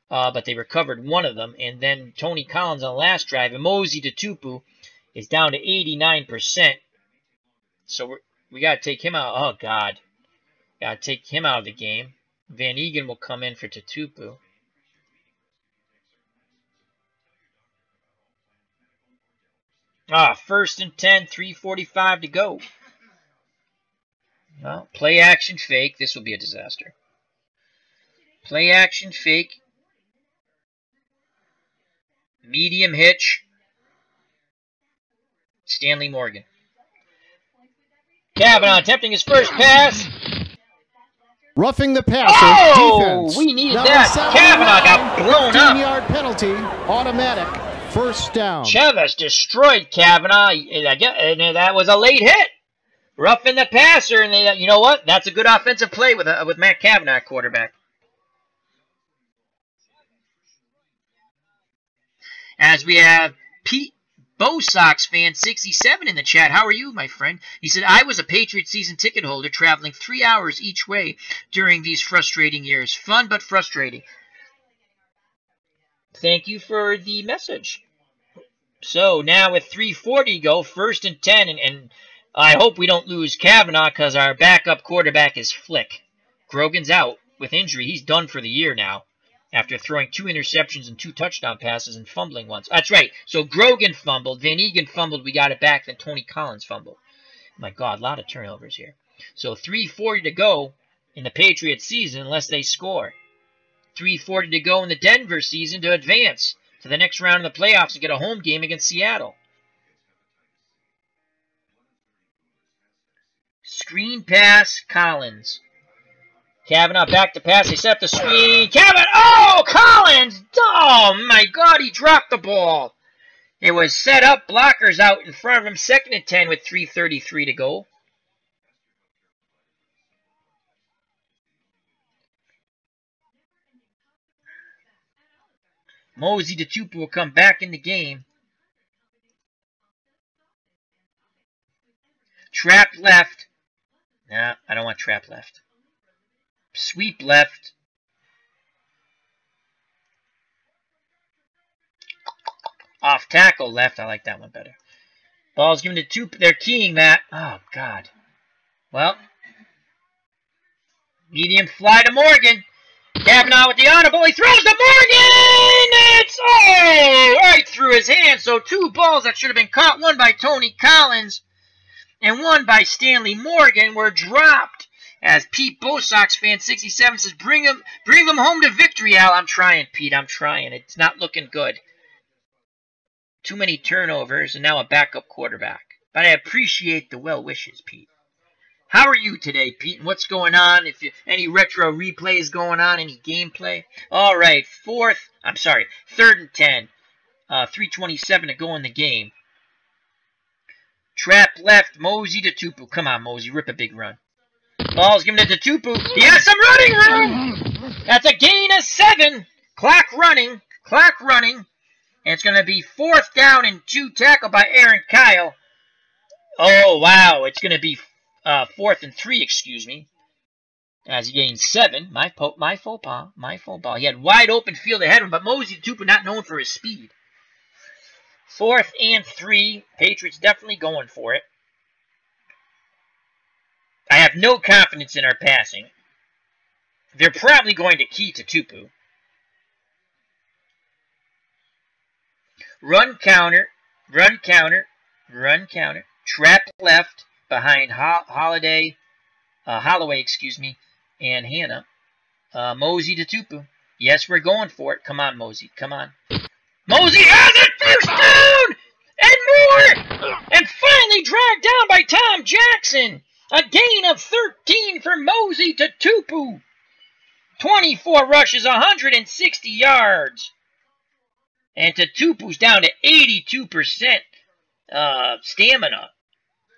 [SPEAKER 1] but they recovered one of them. And then Tony Collins on the last drive, and Mosey to Tupu is down to 89%. So we got to take him out. Oh, God. Got to take him out of the game. Van Egan will come in for Tupu. Ah, 1st and 10, 3:45 to go. Well, play action fake. This will be a disaster. Play action fake. Medium hitch. Stanley Morgan. Kavanaugh attempting his first pass.
[SPEAKER 2] Roughing the passer.
[SPEAKER 1] Oh,
[SPEAKER 2] defense.
[SPEAKER 1] we needed that. Kavanaugh got blown up.
[SPEAKER 2] 15-yard penalty. Automatic. First down.
[SPEAKER 1] Chavis destroyed Kavanaugh, and that was a late hit. Roughing the passer, and you know what? That's a good offensive play with Matt Kavanaugh at quarterback. As we have Pete Bo Sox fan 67 in the chat. How are you, my friend? He said, I was a Patriots season ticket holder traveling 3 hours each way during these frustrating years. Fun but frustrating. Thank you for the message. So now with 3:40 to go, 1st and 10, and I hope we don't lose Kavanaugh because our backup quarterback is Flick. Grogan's out with injury. He's done for the year now after throwing 2 interceptions and 2 touchdown passes and fumbling once. That's right. So Grogan fumbled. Van Egan fumbled. We got it back. Then Tony Collins fumbled. My God, a lot of turnovers here. So 3:40 to go in the Patriots season unless they score. 3:40 to go in the Denver season to advance to the next round of the playoffs and get a home game against Seattle. Screen pass, Collins. Kavanaugh back to pass. They set up the screen. Kavanaugh! Oh, Collins! Oh, my God, he dropped the ball. It was set up. Blockers out in front of him. 2nd and 10 with 3:33 to go. Mosey to Tupu will come back in the game. Trap left. Nah, I don't want trap left. Sweep left. Off tackle left. I like that one better. Ball's given to Tupu. They're keying that. Oh, God. Well. Medium fly to Morgan. Kavanaugh with the audible. He throws to Morgan! It's right through his hand. So 2 balls that should have been caught. One by Tony Collins and one by Stanley Morgan were dropped. As Pete Bo Sox fan 67 says, bring him home to victory, Al. I'm trying, Pete. I'm trying. It's not looking good. Too many turnovers and now a backup quarterback. But I appreciate the well wishes, Pete. How are you today, Pete? And what's going on? Any retro replays going on? Any gameplay? All right, 3rd and 10. 3:27 to go in the game. Trap left, Mosey to Tupu. Come on, Mosey, rip a big run. Ball's given to Tupu. He has some running room. That's a gain of 7. Clock running. And it's going to be 4th down and 2, tackled by Aaron Kyle. Oh, wow. It's going to be 4th and 3, excuse me. As he gained 7. My faux pas. He had wide open field ahead of him, but Mosey Tupu not known for his speed. 4th and 3. Patriots definitely going for it. I have no confidence in our passing. They're probably going to key to Tupu. Run counter. Trap left behind Holloway, and Hannah. Mosey to Tupu. Yes, we're going for it. Come on, Mosey. Come on. Mosey has it! First down! And more! And finally dragged down by Tom Jackson. A gain of 13 for Mosey to Tupu. 24 rushes, 160 yards. And Tupu's down to 82% stamina.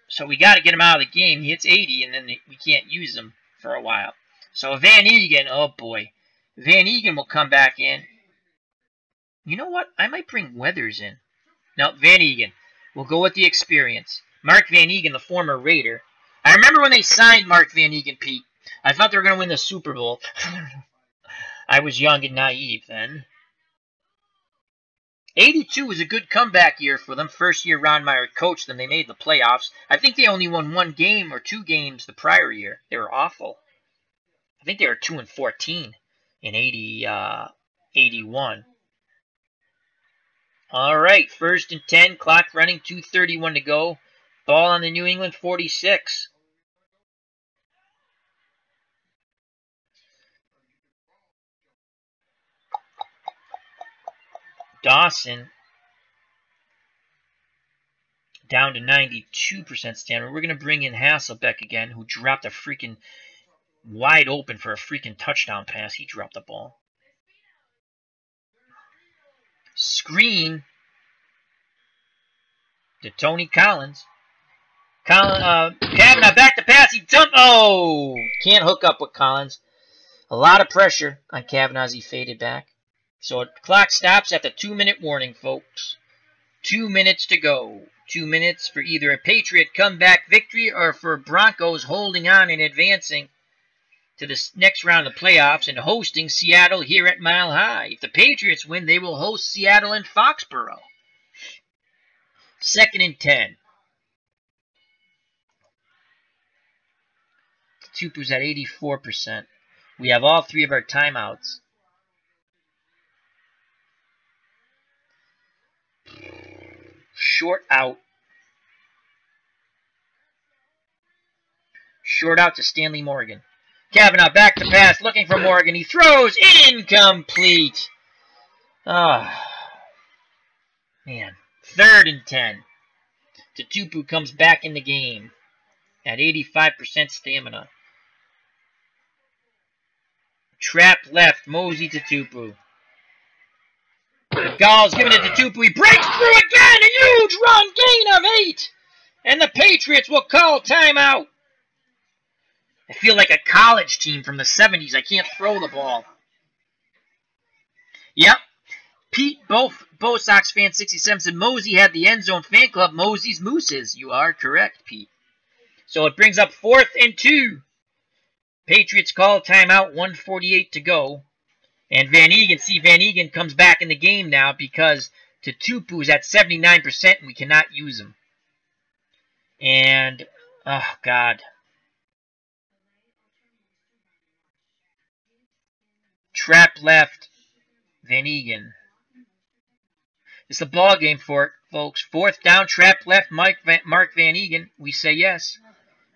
[SPEAKER 1] So we got to get him out of the game. He hits 80, and then we can't use him for a while. So Van Egan, oh boy. Van Egan will come back in. You know what? I might bring Weathers in. No, Van Egan. We'll go with the experience. Mark Van Egan, the former Raider. I remember when they signed Mark Van Egan, Pete. I thought they were going to win the Super Bowl. I was young and naive then. 82 was a good comeback year for them. First year Ron Meyer coached them. They made the playoffs. I think they only won 1 game or 2 games the prior year. They were awful. I think they were 2-14 in 81. All right, 1st and 10. Clock running, 2:31 to go. Ball on the New England 46. Dawson down to 92% stamina. We're going to bring in Hasselbeck again, who dropped a freaking wide open for a freaking touchdown pass. He dropped the ball. Screen. to Tony Collins. Kavanaugh back to pass. He jumped. Oh, can't hook up with Collins. A lot of pressure on Kavanaugh as he faded back. So the clock stops at the 2-minute warning, folks. 2 minutes to go. 2 minutes for either a Patriot comeback victory or for Broncos holding on and advancing to the next round of the playoffs and hosting Seattle here at Mile High. If the Patriots win, they will host Seattle in Foxborough. 2nd and 10. Tupu's at 84%. We have all 3 of our timeouts. Short out. Short out to Stanley Morgan. Kavanaugh back to pass, looking for Morgan. He throws, incomplete. Ah, man. 3rd and 10. Tupu comes back in the game at 85% stamina. Trap left, Mosey to Tupu. Gall's giving it to Tupu. He breaks through again. A huge run, gain of 8. And the Patriots will call timeout. I feel like a college team from the 70s. I can't throw the ball. Yep. Pete, both Sox fans, 67, said Mosey had the end zone fan club. Mosey's Mooses. You are correct, Pete. So it brings up 4th and 2. Patriots call timeout, 1:48 to go. And Van Egan comes back in the game now because Tupu's at 79% and we cannot use him. And, oh, God. Trap left, Van Egan. It's the ball game for it, folks. 4th down, trap left, Mark Van Egan. We say yes.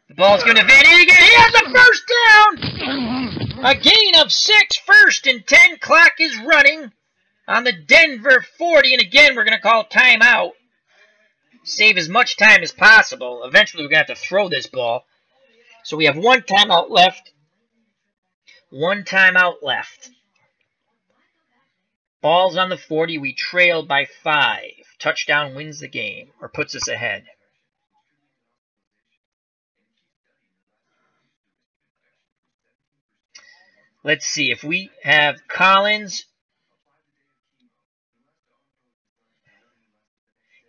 [SPEAKER 1] The ball's going to Van Egan. He has the 1st down. A gain of 6. 1st and 10. Clock is running on the Denver 40. And again, we're going to call timeout. Save as much time as possible. Eventually, we're going to have to throw this ball. So we have 1 timeout left. 1 timeout left. Ball's on the 40. We trail by 5. Touchdown wins the game, or puts us ahead. Let's see. If we have Collins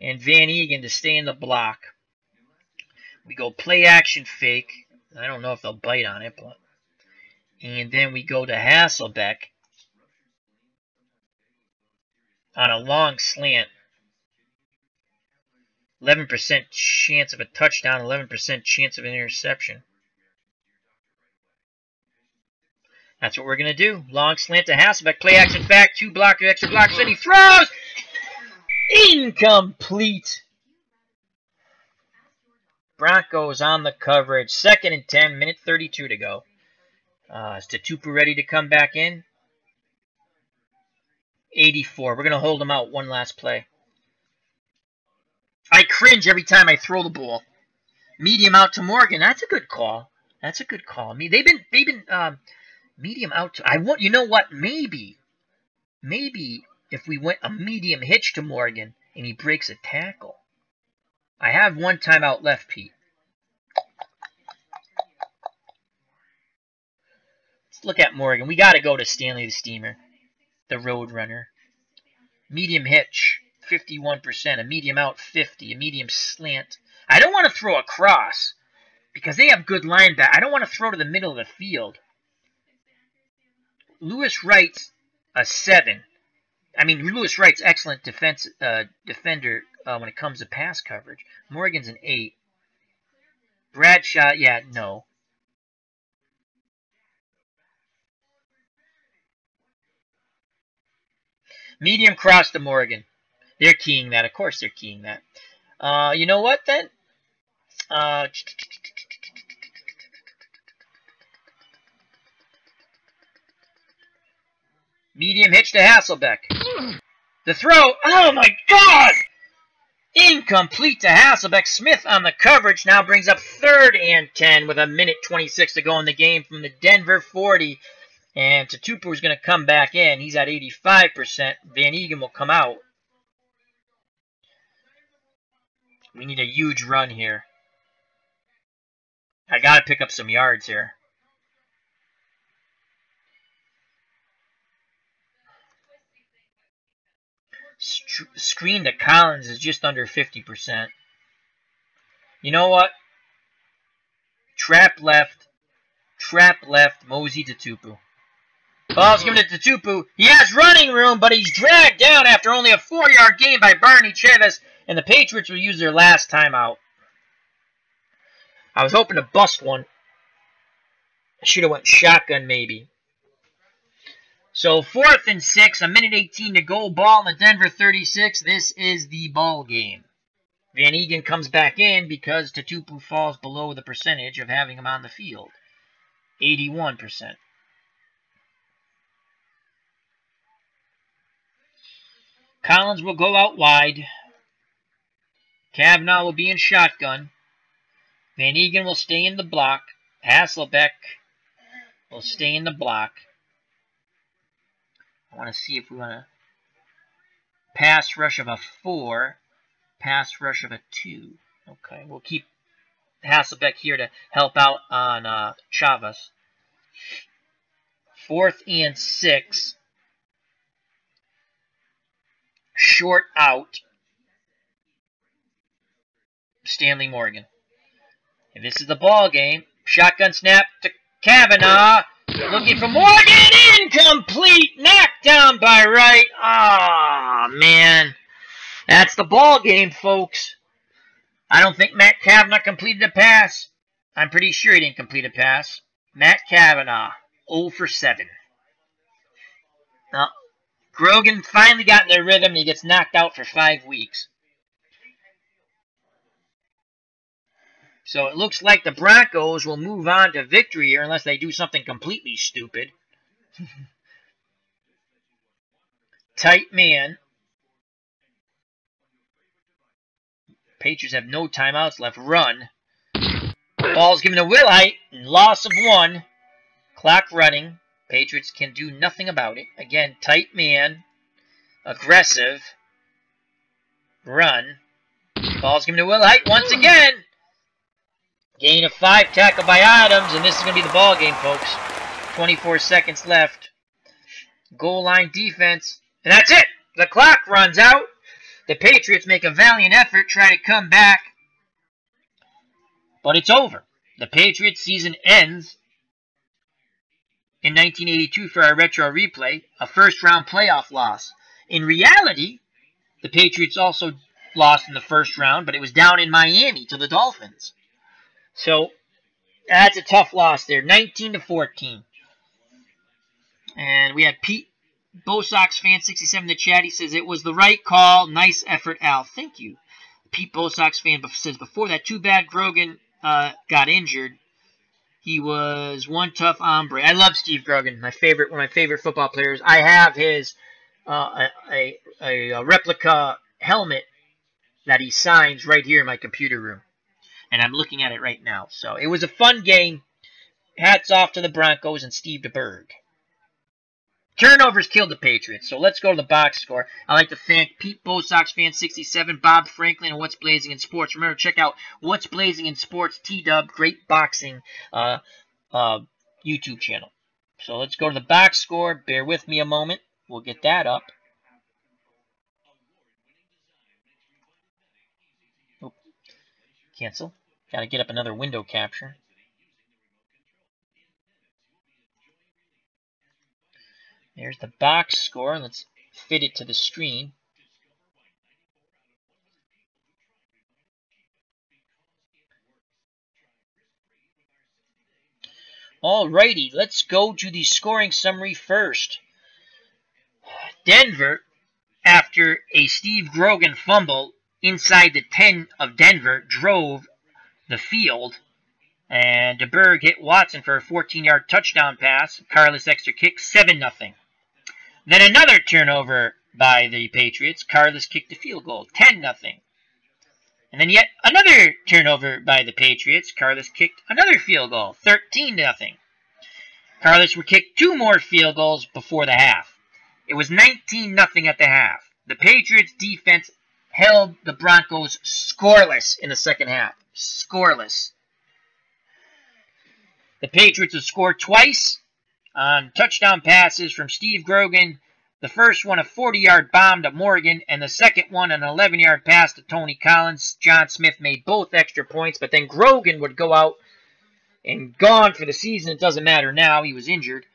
[SPEAKER 1] and Van Egan to stay in the block, we go play action fake. I don't know if they'll bite on it, but... And then we go to Hasselbeck on a long slant. 11% chance of a touchdown, 11% chance of an interception. That's what we're going to do. Long slant to Hasselbeck. Play action back. 2 blockers, extra blockers. Then he throws. Incomplete. Broncos on the coverage. 2nd and 10. Minute 32 to go. Is Tupu ready to come back in? 84. We're going to hold him out one last play. I cringe every time I throw the ball. Medium out to Morgan. That's a good call. That's a good call. They've been medium out to... you know what? Maybe if we went a medium hitch to Morgan and he breaks a tackle. I have 1 timeout left, Pete. Let's look at Morgan. We got to go to Stanley the Steamer, the Road Runner. Medium hitch, 51%. A medium out, 50. A medium slant. I don't want to throw a cross because they have good linebacker. I don't want to throw to the middle of the field. Lewis Wright's a 7. I mean, Lewis Wright's excellent defender when it comes to pass coverage. Morgan's an 8. Bradshaw, yeah, no. Medium cross to Morgan. They're keying that. Of course they're keying that. You know what, then? Medium hitch to Hasselbeck. The throw. Oh, my God! Incomplete to Hasselbeck. Smith on the coverage now brings up 3rd and 10 with a minute 26 to go in the game from the Denver 40. And Tupu is going to come back in. He's at 85%. Van Egan will come out. We need a huge run here. I gotta pick up some yards here. Screen to Collins is just under 50%. You know what? Trap left, Mosey to Tupu. Ball's given it to Tupu. He has running room, but he's dragged down after only a 4-yard gain by Barney Chavez, and the Patriots will use their last timeout. I was hoping to bust one. I should have went shotgun maybe. So 4th and 6, a minute 18 to go. Ball in the Denver 36. This is the ball game. Van Egan comes back in because Tupu falls below the percentage of having him on the field. 81%. Collins will go out wide. Kavanaugh will be in shotgun. Van Egan will stay in the block. Hasselbeck will stay in the block. I want to see if we want to pass rush of a 4, pass rush of a 2. Okay, we'll keep Hasselbeck here to help out on Chavez. 4th and 6. Short out. Stanley Morgan. And this is the ball game. Shotgun snap to Kavanaugh. Looking for Morgan. Incomplete. Knocked down by Wright. Ah, man. That's the ball game, folks. I don't think Matt Kavanaugh completed a pass. I'm pretty sure he didn't complete a pass. Matt Kavanaugh, 0 for 7. Grogan finally got in their rhythm and he gets knocked out for 5 weeks. So it looks like the Broncos will move on to victory here unless they do something completely stupid. Tight man. Patriots have no timeouts left. Run. Ball's given to Wilhite. Loss of 1. Clock running. Patriots can do nothing about it. Again, tight man. Aggressive. Run. Ball's given to Wilhite once again. Gain of 5, tackle by Adams, and this is going to be the ball game, folks. 24 seconds left. Goal line defense. And that's it. The clock runs out. The Patriots make a valiant effort, try to come back. But it's over. The Patriots season ends in 1982 for our retro replay, a first-round playoff loss. In reality, the Patriots also lost in the first round, but it was down in Miami to the Dolphins. So, that's a tough loss there, 19-14. And we had Pete, Bo Sox fan 67 in the chat. He says, it was the right call. Nice effort, Al. Thank you. Pete, Bo Sox fan, says, before that, too bad Grogan got injured. He was one tough hombre. I love Steve Grogan, one of my favorite football players. I have his a replica helmet that he signs right here in my computer room. And I'm looking at it right now. So it was a fun game. Hats off to the Broncos and Steve DeBerg. Turnovers killed the Patriots. So let's go to the box score. I'd like to thank Pete, Bo Sox fan 67, Bob Franklin, and What's Blazing in Sports. Remember, check out What's Blazing in Sports, T-Dub, great boxing YouTube channel. So let's go to the box score. Bear with me a moment. We'll get that up. Oop. Cancel. Got to get up another window capture. There's the box score. Let's fit it to the screen. Alrighty, let's go to the scoring summary first. Denver, after a Steve Grogan fumble inside the 10 of Denver, drove the field, and DeBerg hit Watson for a 14-yard touchdown pass. Carlos extra kick, 7-0. Then another turnover by the Patriots. Carlos kicked the field goal, 10-0. And then yet another turnover by the Patriots. Carlos kicked another field goal, 13-0. Carlos would kick 2 more field goals before the half. It was 19-0 at the half. The Patriots defense held the Broncos scoreless in the second half. Scoreless. The Patriots have scored twice on touchdown passes from Steve Grogan. The first one, a 40-yard bomb to Morgan, and the second one, an 11-yard pass to Tony Collins. John Smith made both extra points, but then Grogan would go out and gone for the season. It doesn't matter now. He was injured.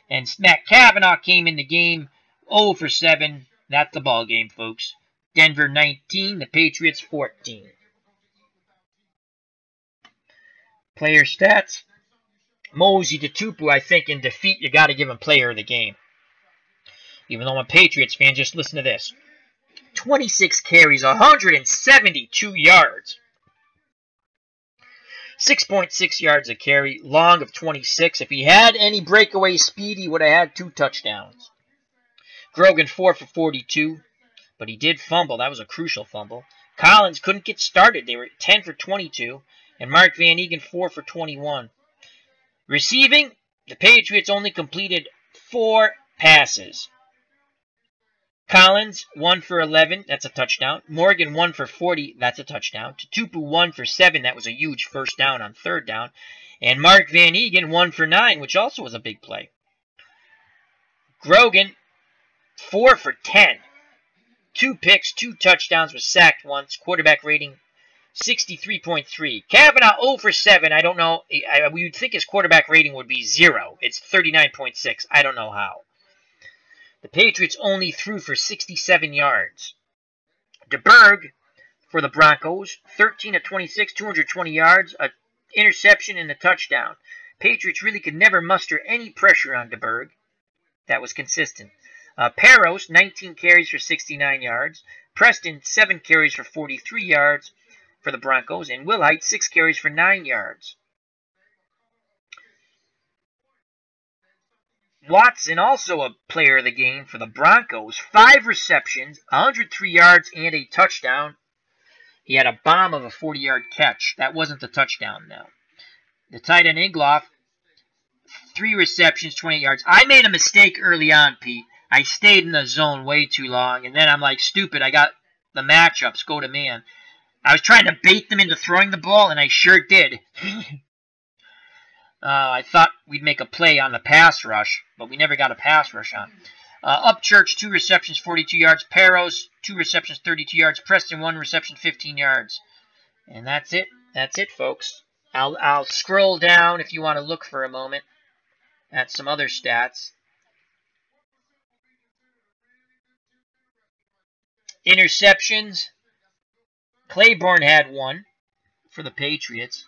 [SPEAKER 1] And Matt Cavanaugh came in the game 0 for 7. That's the ball game, folks. Denver 19, the Patriots 14. Player stats. Mosey to Tupu, I think in defeat, you got to give him player of the game. Even though I'm a Patriots fan, just listen to this. 26 carries, 172 yards. 6.6 yards a carry, long of 26. If he had any breakaway speed, he would have had 2 touchdowns. Grogan 4 for 42, but he did fumble. That was a crucial fumble. Collins couldn't get started. They were 10 for 22, and Mark Van Eegen 4 for 21. Receiving, the Patriots only completed 4 passes. Collins, 1 for 11, that's a touchdown. Morgan, 1 for 40, that's a touchdown. Tupu, 1 for 7, that was a huge first down on third down. And Mark Van Eegen, 1 for 9, which also was a big play. Grogan, 4 for 10. 2 picks, 2 touchdowns, was sacked once. Quarterback rating, 63.3. Cavanaugh, 0 for 7. I don't know. We would think his quarterback rating would be 0. It's 39.6. I don't know how. The Patriots only threw for 67 yards. DeBerg for the Broncos, 13 of 26, 220 yards, an interception and a touchdown. Patriots really could never muster any pressure on DeBerg. That was consistent. Peros, 19 carries for 69 yards. Preston, 7 carries for 43 yards for the Broncos. And Wilhite, 6 carries for 9 yards. Watson, also a player of the game for the Broncos. 5 receptions, 103 yards, and a touchdown. He had a bomb of a 40-yard catch. That wasn't the touchdown, though. The tight end, Ingloff, 3 receptions, 28 yards. I made a mistake early on, Pete. I stayed in the zone way too long, and then I'm like, stupid, I got the matchups, go to man. I was trying to bait them into throwing the ball, and I sure did. I thought we'd make a play on the pass rush, but we never got a pass rush on. Upchurch, 2 receptions, 42 yards. Peros, 2 receptions, 32 yards. Preston, 1 reception, 15 yards. And that's it. That's it, folks. I'll scroll down if you want to look for a moment at some other stats. Interceptions. Claiborne had 1 for the Patriots.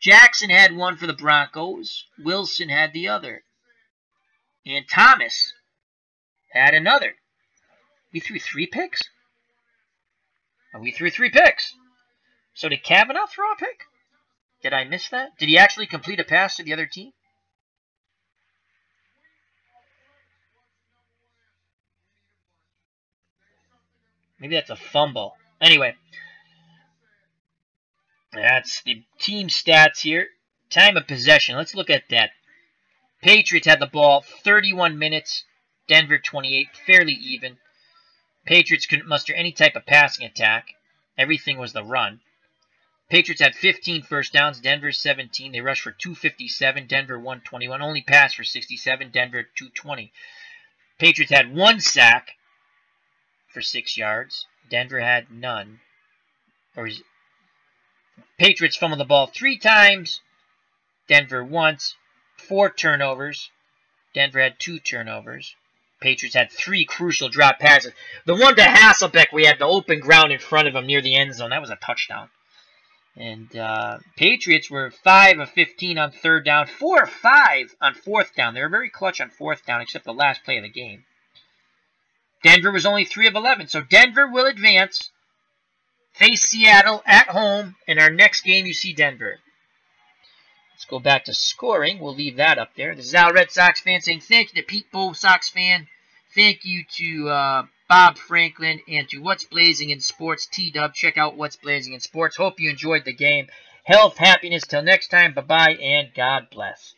[SPEAKER 1] Jackson had 1 for the Broncos. Wilson had the other. And Thomas had another. We threw 3 picks? Oh, we threw 3 picks. So did Cavanaugh throw a pick? Did I miss that? Did he actually complete a pass to the other team? Maybe that's a fumble. Anyway. That's the team stats here. Time of possession. Let's look at that. Patriots had the ball 31 minutes. Denver 28. Fairly even. Patriots couldn't muster any type of passing attack. Everything was the run. Patriots had 15 first downs. Denver 17. They rushed for 257. Denver 121. Only passed for 67. Denver 220. Patriots had 1 sack for 6 yards. Denver had none. Patriots fumbled the ball 3 times. Denver once. 4 turnovers. Denver had 2 turnovers. Patriots had 3 crucial drop passes. The one to Hasselbeck, we had the open ground in front of him near the end zone. That was a touchdown. And Patriots were 5 of 15 on third down. 4 of 5 on fourth down. They were very clutch on fourth down, except the last play of the game. Denver was only 3 of 11. So Denver will advance. Face Seattle at home. In our next game, you see Denver. Let's go back to scoring. We'll leave that up there. This is Al Red Sox fan saying thank you to Pete Bull, Sox fan. Thank you to Bob Franklin and to What's Blazing in Sports, T-Dub. Check out What's Blazing in Sports. Hope you enjoyed the game. Health, happiness. Till next time. Bye-bye and God bless.